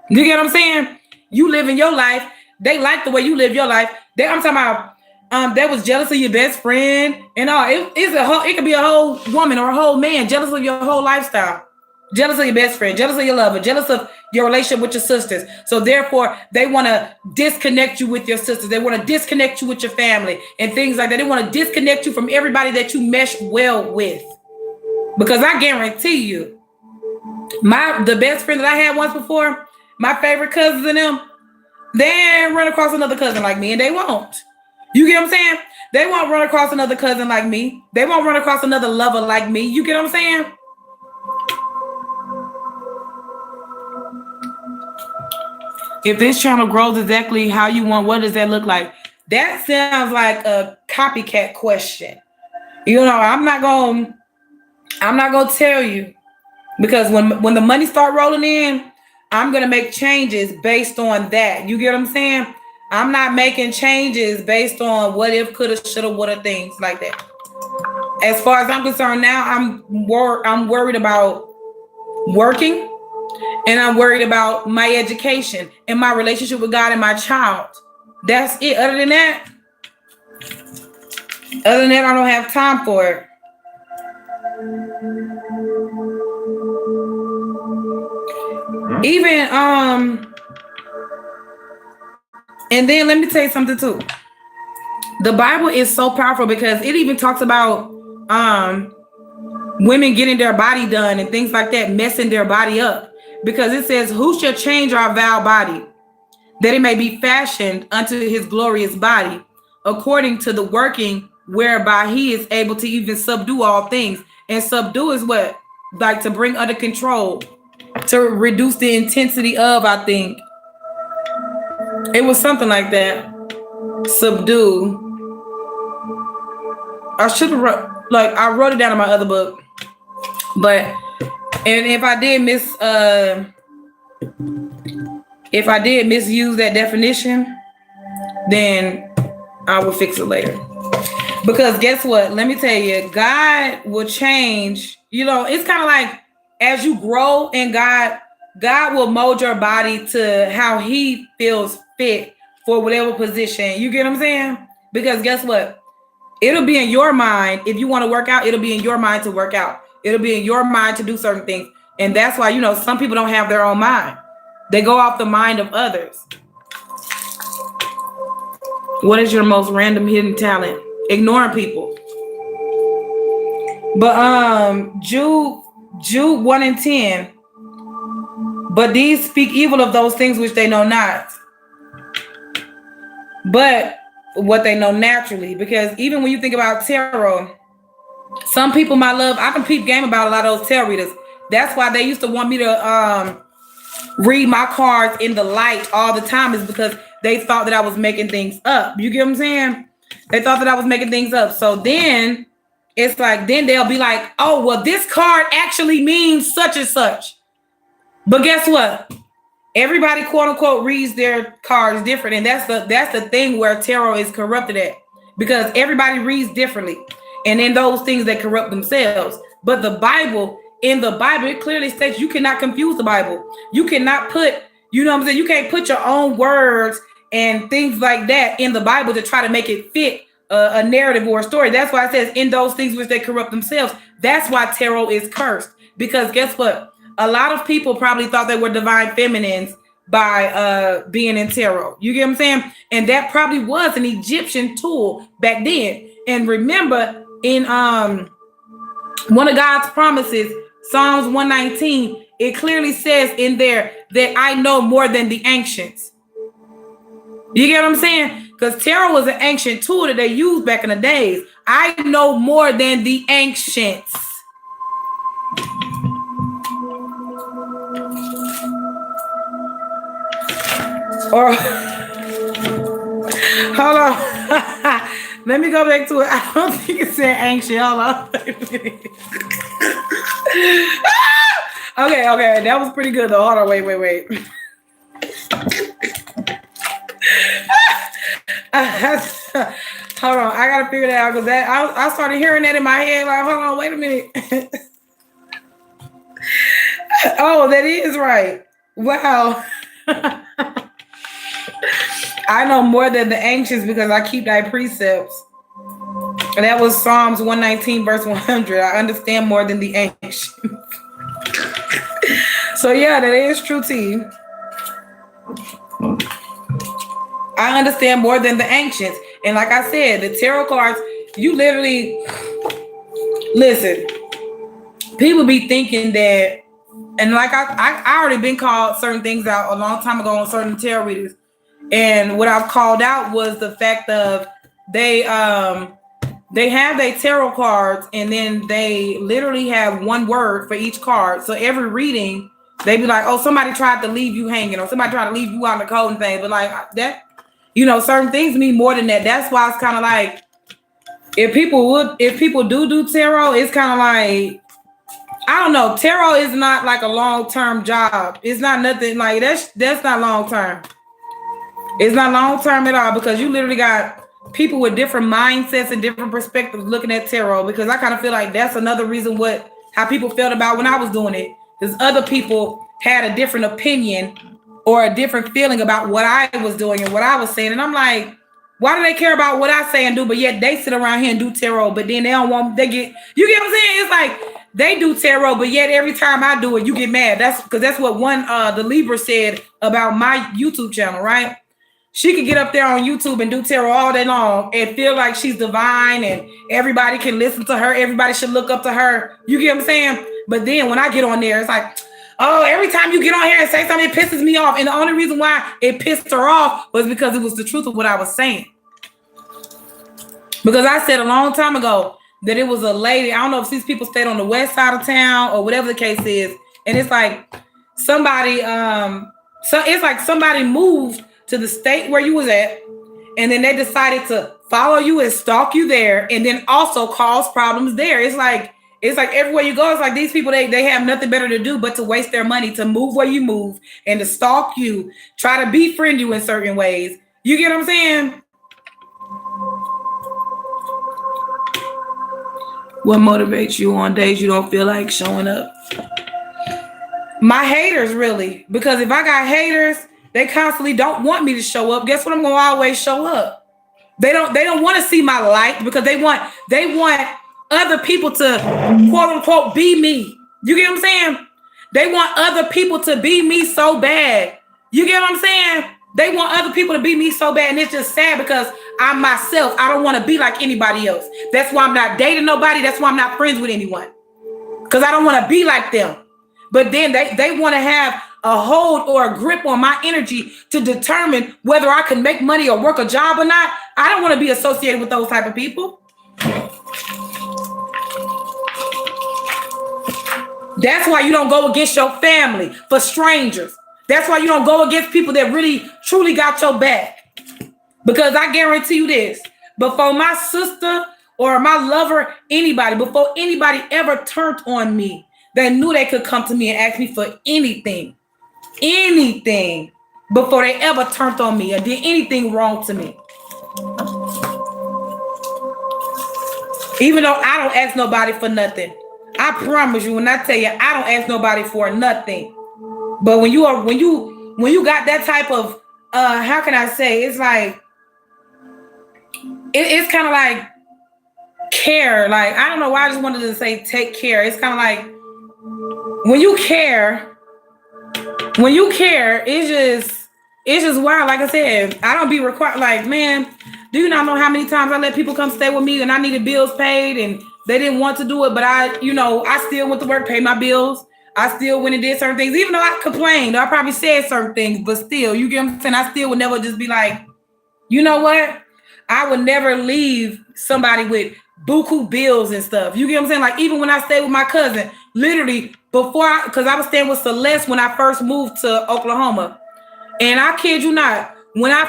You get what I'm saying? You live in your life. They like the way you live your life. I'm talking about that was jealous of your best friend and all. It could be a whole woman or a whole man jealous of your whole lifestyle. Jealous of your best friend, jealous of your lover, jealous of your relationship with your sisters. So therefore, they want to disconnect you with your sisters. They want to disconnect you with your family and things like that. They want to disconnect you from everybody that you mesh well with. Because I guarantee you, the best friend that I had once before, my favorite cousins and them, they run across another cousin like me, and they won't. You get what I'm saying? They won't run across another cousin like me. They won't run across another lover like me. You get what I'm saying? If this channel grows exactly how you want, what does that look like? That sounds like a copycat question. You know, I'm not gonna tell you, because when the money start rolling in, I'm gonna make changes based on that. You get what I'm saying? I'm not making changes based on what if, coulda, shoulda, woulda, things like that. As far as I'm concerned now, I'm worried about working. And I'm worried about my education and my relationship with God and my child. That's it. Other than that, I don't have time for it. Even, and then let me tell you something too. The Bible is so powerful because it even talks about women getting their body done and things like that, messing their body up. Because it says, who shall change our vile body, that it may be fashioned unto his glorious body, according to the working whereby he is able to even subdue all things. And subdue is what? Like to bring under control, to reduce the intensity of, I think. It was something like that. Subdue. I should have I wrote it down in my other book. But and if I did misuse that definition, then I will fix it later. Because guess what? Let me tell you, God will change. You know, it's kind of like as you grow in God, God will mold your body to how he feels fit for whatever position. You get what I'm saying? Because guess what? It'll be in your mind. If you want to work out, it'll be in your mind to work out. It'll be in your mind to do certain things. And that's why, you know, some people don't have their own mind. They go off the mind of others. What is your most random hidden talent? Ignoring people. But Jude 1:10. But these speak evil of those things which they know not, but what they know naturally. Because even when you think about tarot, some people, my love, I can peep game about a lot of those tarot readers. That's why they used to want me to read my cards in the light all the time, is because they thought that I was making things up. You get what I'm saying? They thought that I was making things up. So then it's like, then they'll be like, oh, well, this card actually means such and such. But guess what? Everybody, quote unquote, reads their cards different. And that's the thing where tarot is corrupted at, because everybody reads differently. And then those things that corrupt themselves. But the Bible, in the Bible, it clearly states you cannot confuse the Bible. You cannot put, you know what I'm saying? You can't put your own words and things like that in the Bible to try to make it fit a narrative or a story. That's why it says in those things which they corrupt themselves. That's why tarot is cursed. Because guess what? A lot of people probably thought they were divine feminines by being in tarot. You get what I'm saying? And that probably was an Egyptian tool back then. And remember, in one of God's promises, Psalms 119, it clearly says in there that I know more than the ancients. You get what I'm saying? Because tarot was an ancient tool that they used back in the days. I know more than the ancients. Or hold on. Let me go back to it. I don't think it said ancient. Hold on. Okay. That was pretty good though. Hold on. Wait. Hold on. I gotta figure that out because I started hearing that in my head. Like, hold on, wait a minute. Oh, that is right. Wow. I know more than the ancients because I keep thy precepts. And that was Psalms 119, verse 100. I understand more than the ancients. So yeah, that is true to you. I understand more than the ancients. And like I said, the tarot cards, you literally, listen, people be thinking that, and like I already been called certain things out a long time ago on certain tarot readers. And what I've called out was the fact of they have their tarot cards and then they literally have one word for each card. So every reading, they be like, oh, somebody tried to leave you hanging or somebody tried to leave you out in the cold and things. But like that, you know, certain things mean more than that. That's why it's kind of like, if people do tarot, it's kind of like, I don't know. Tarot is not like a long-term job. It's not nothing like that's not long-term. It's not long-term at all because you literally got people with different mindsets and different perspectives looking at tarot, because I kind of feel like that's another reason how people felt about when I was doing it. Because other people had a different opinion or a different feeling about what I was doing and what I was saying. And I'm like, why do they care about what I say and do, but yet they sit around here and do tarot, but then you get what I'm saying? It's like they do tarot, but yet every time I do it, you get mad. That's because that's what the Libra said about my YouTube channel, right? She could get up there on YouTube and do tarot all day long and feel like she's divine and everybody can listen to her. Everybody should look up to her. You get what I'm saying? But then when I get on there, it's like, oh, every time you get on here and say something, it pisses me off. And the only reason why it pissed her off was because it was the truth of what I was saying. Because I said a long time ago that it was a lady. I don't know if these people stayed on the west side of town or whatever the case is. And it's like somebody moved to the state where you was at, and then they decided to follow you and stalk you there, and then also cause problems there. It's like everywhere you go, it's like these people, they have nothing better to do but to waste their money to move where you move and to stalk you, try to befriend you in certain ways. You get what I'm saying? What motivates you on days you don't feel like showing up? My haters, really. Because if I got haters, they constantly don't want me to show up. Guess what? I'm gonna always show up. They don't want to see my light because they want other people to quote unquote be me. You get what I'm saying? They want other people to be me so bad. You get what I'm saying? They want other people to be me so bad, and it's just sad because I'm myself. I don't want to be like anybody else. That's why I'm not dating nobody. That's why I'm not friends with anyone, because I don't want to be like them. But then they want to have a hold or a grip on my energy to determine whether I can make money or work a job or not. I don't want to be associated with those type of people. That's why you don't go against your family for strangers. That's why you don't go against people that really, truly got your back. Because I guarantee you this, before my sister or my lover, before anybody ever turned on me, they knew they could come to me and ask me for anything before they ever turned on me or did anything wrong to me. Even though I don't ask nobody for nothing. I I promise you, when I tell you, I don't ask nobody for nothing. But when you got that type of how can I say? It's like it's kind of like care. Like I don't know why I just wanted to say take care. It's kind of like when you care, it's just wild. Like I said, I don't be required. Like, man, do you not know how many times I let people come stay with me and I needed bills paid and they didn't want to do it, but I still went to work, paid my bills. I still went and did certain things, even though I complained. I probably said certain things, but still, you get what I'm saying? I still would never just be like, you know what? I would never leave somebody with buku bills and stuff. You get what I'm saying? Like, even when I stayed with my cousin, literally because I was staying with Celeste when I first moved to Oklahoma. And I kid you not, when I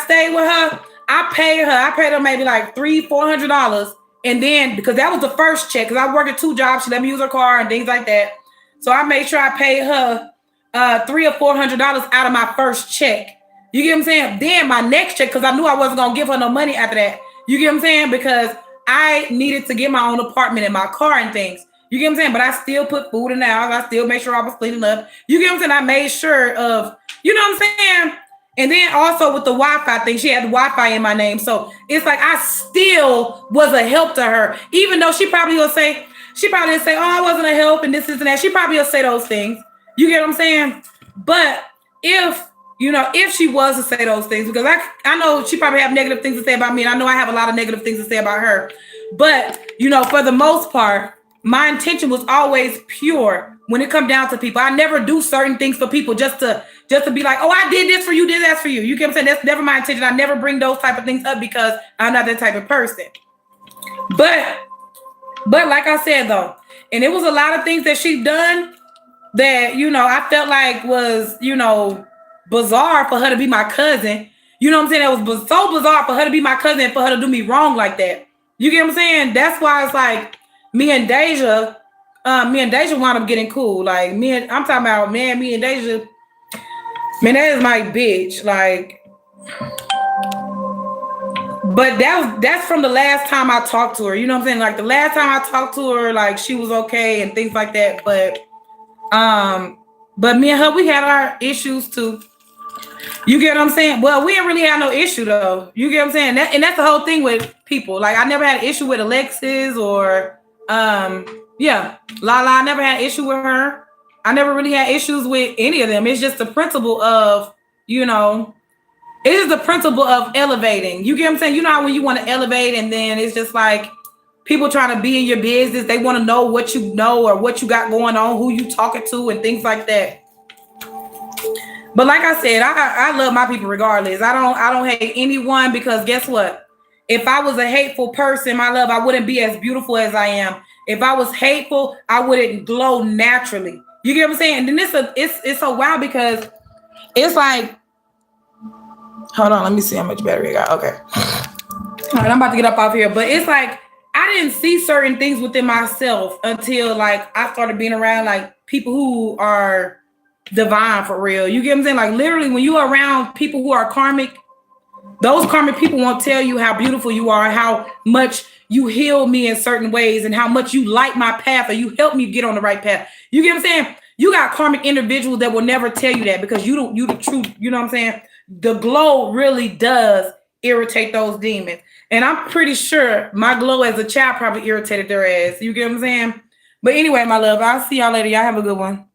stayed with her, I paid her maybe like $300-400. And then, because that was the first check, because I worked at 2 jobs, she let me use her car and things like that. So I made sure I paid her $300 or $400 out of my first check. You get what I'm saying? Then my next check, because I knew I wasn't going to give her no money after that. You get what I'm saying? Because I needed to get my own apartment and my car and things. You get what I'm saying? But I still put food in the house. I still made sure I was cleaning up. You get what I'm saying? I made sure of, you know what I'm saying? And then also with the Wi-Fi thing, she had the Wi-Fi in my name. So it's like I still was a help to her. Even though she probably will say, oh, I wasn't a help and this and that. She probably will say those things. You get what I'm saying? But if she was to say those things, because I know she probably have negative things to say about me, and I know I have a lot of negative things to say about her. But, for the most part, my intention was always pure when it comes down to people. I never do certain things for people just to be like, oh, I did this for you, did that for you. You get what I'm saying? That's never my intention. I never bring those type of things up because I'm not that type of person. But like I said, though, and it was a lot of things that she done that, I felt like was, bizarre for her to be my cousin. You know what I'm saying? It was so bizarre for her to be my cousin and for her to do me wrong like that. You get what I'm saying? That's why it's like me and Deja wound up getting cool. Like I'm talking about, man, me and Deja, man, that is my bitch. Like, but that's from the last time I talked to her. You know what I'm saying? Like the last time I talked to her, like she was okay and things like that. But me and her, we had our issues too. You get what I'm saying? Well, we didn't really have no issue though. You get what I'm saying? And that's the whole thing with people. Like I never had an issue with Alexis or Lala. I never had an issue with her. I never really had issues with any of them. It's just the principle of, it's just the principle of elevating. You get what I'm saying? You know how when you want to elevate and then it's just like people trying to be in your business. They want to know what you know or what you got going on, who you talking to and things like that. But like I said, I love my people regardless. I don't hate anyone because guess what? If I was a hateful person, my love, I wouldn't be as beautiful as I am. If I was hateful, I wouldn't glow naturally. You get what I'm saying? And then it's so wild because it's like, hold on, let me see how much battery I got. Okay. All right, I'm about to get up off here. But it's like I didn't see certain things within myself until like I started being around like people who are divine for real. You get what I'm saying? Like literally when you are around people who are karmic, those karmic people won't tell you how beautiful you are, how much you heal me in certain ways and how much you light my path or you help me get on the right path. You get what I'm saying? You got karmic individuals that will never tell you that because you the truth, you know what I'm saying? The glow really does irritate those demons. And I'm pretty sure my glow as a child probably irritated their ass. You get what I'm saying? But anyway, my love, I'll see y'all later. Y'all have a good one.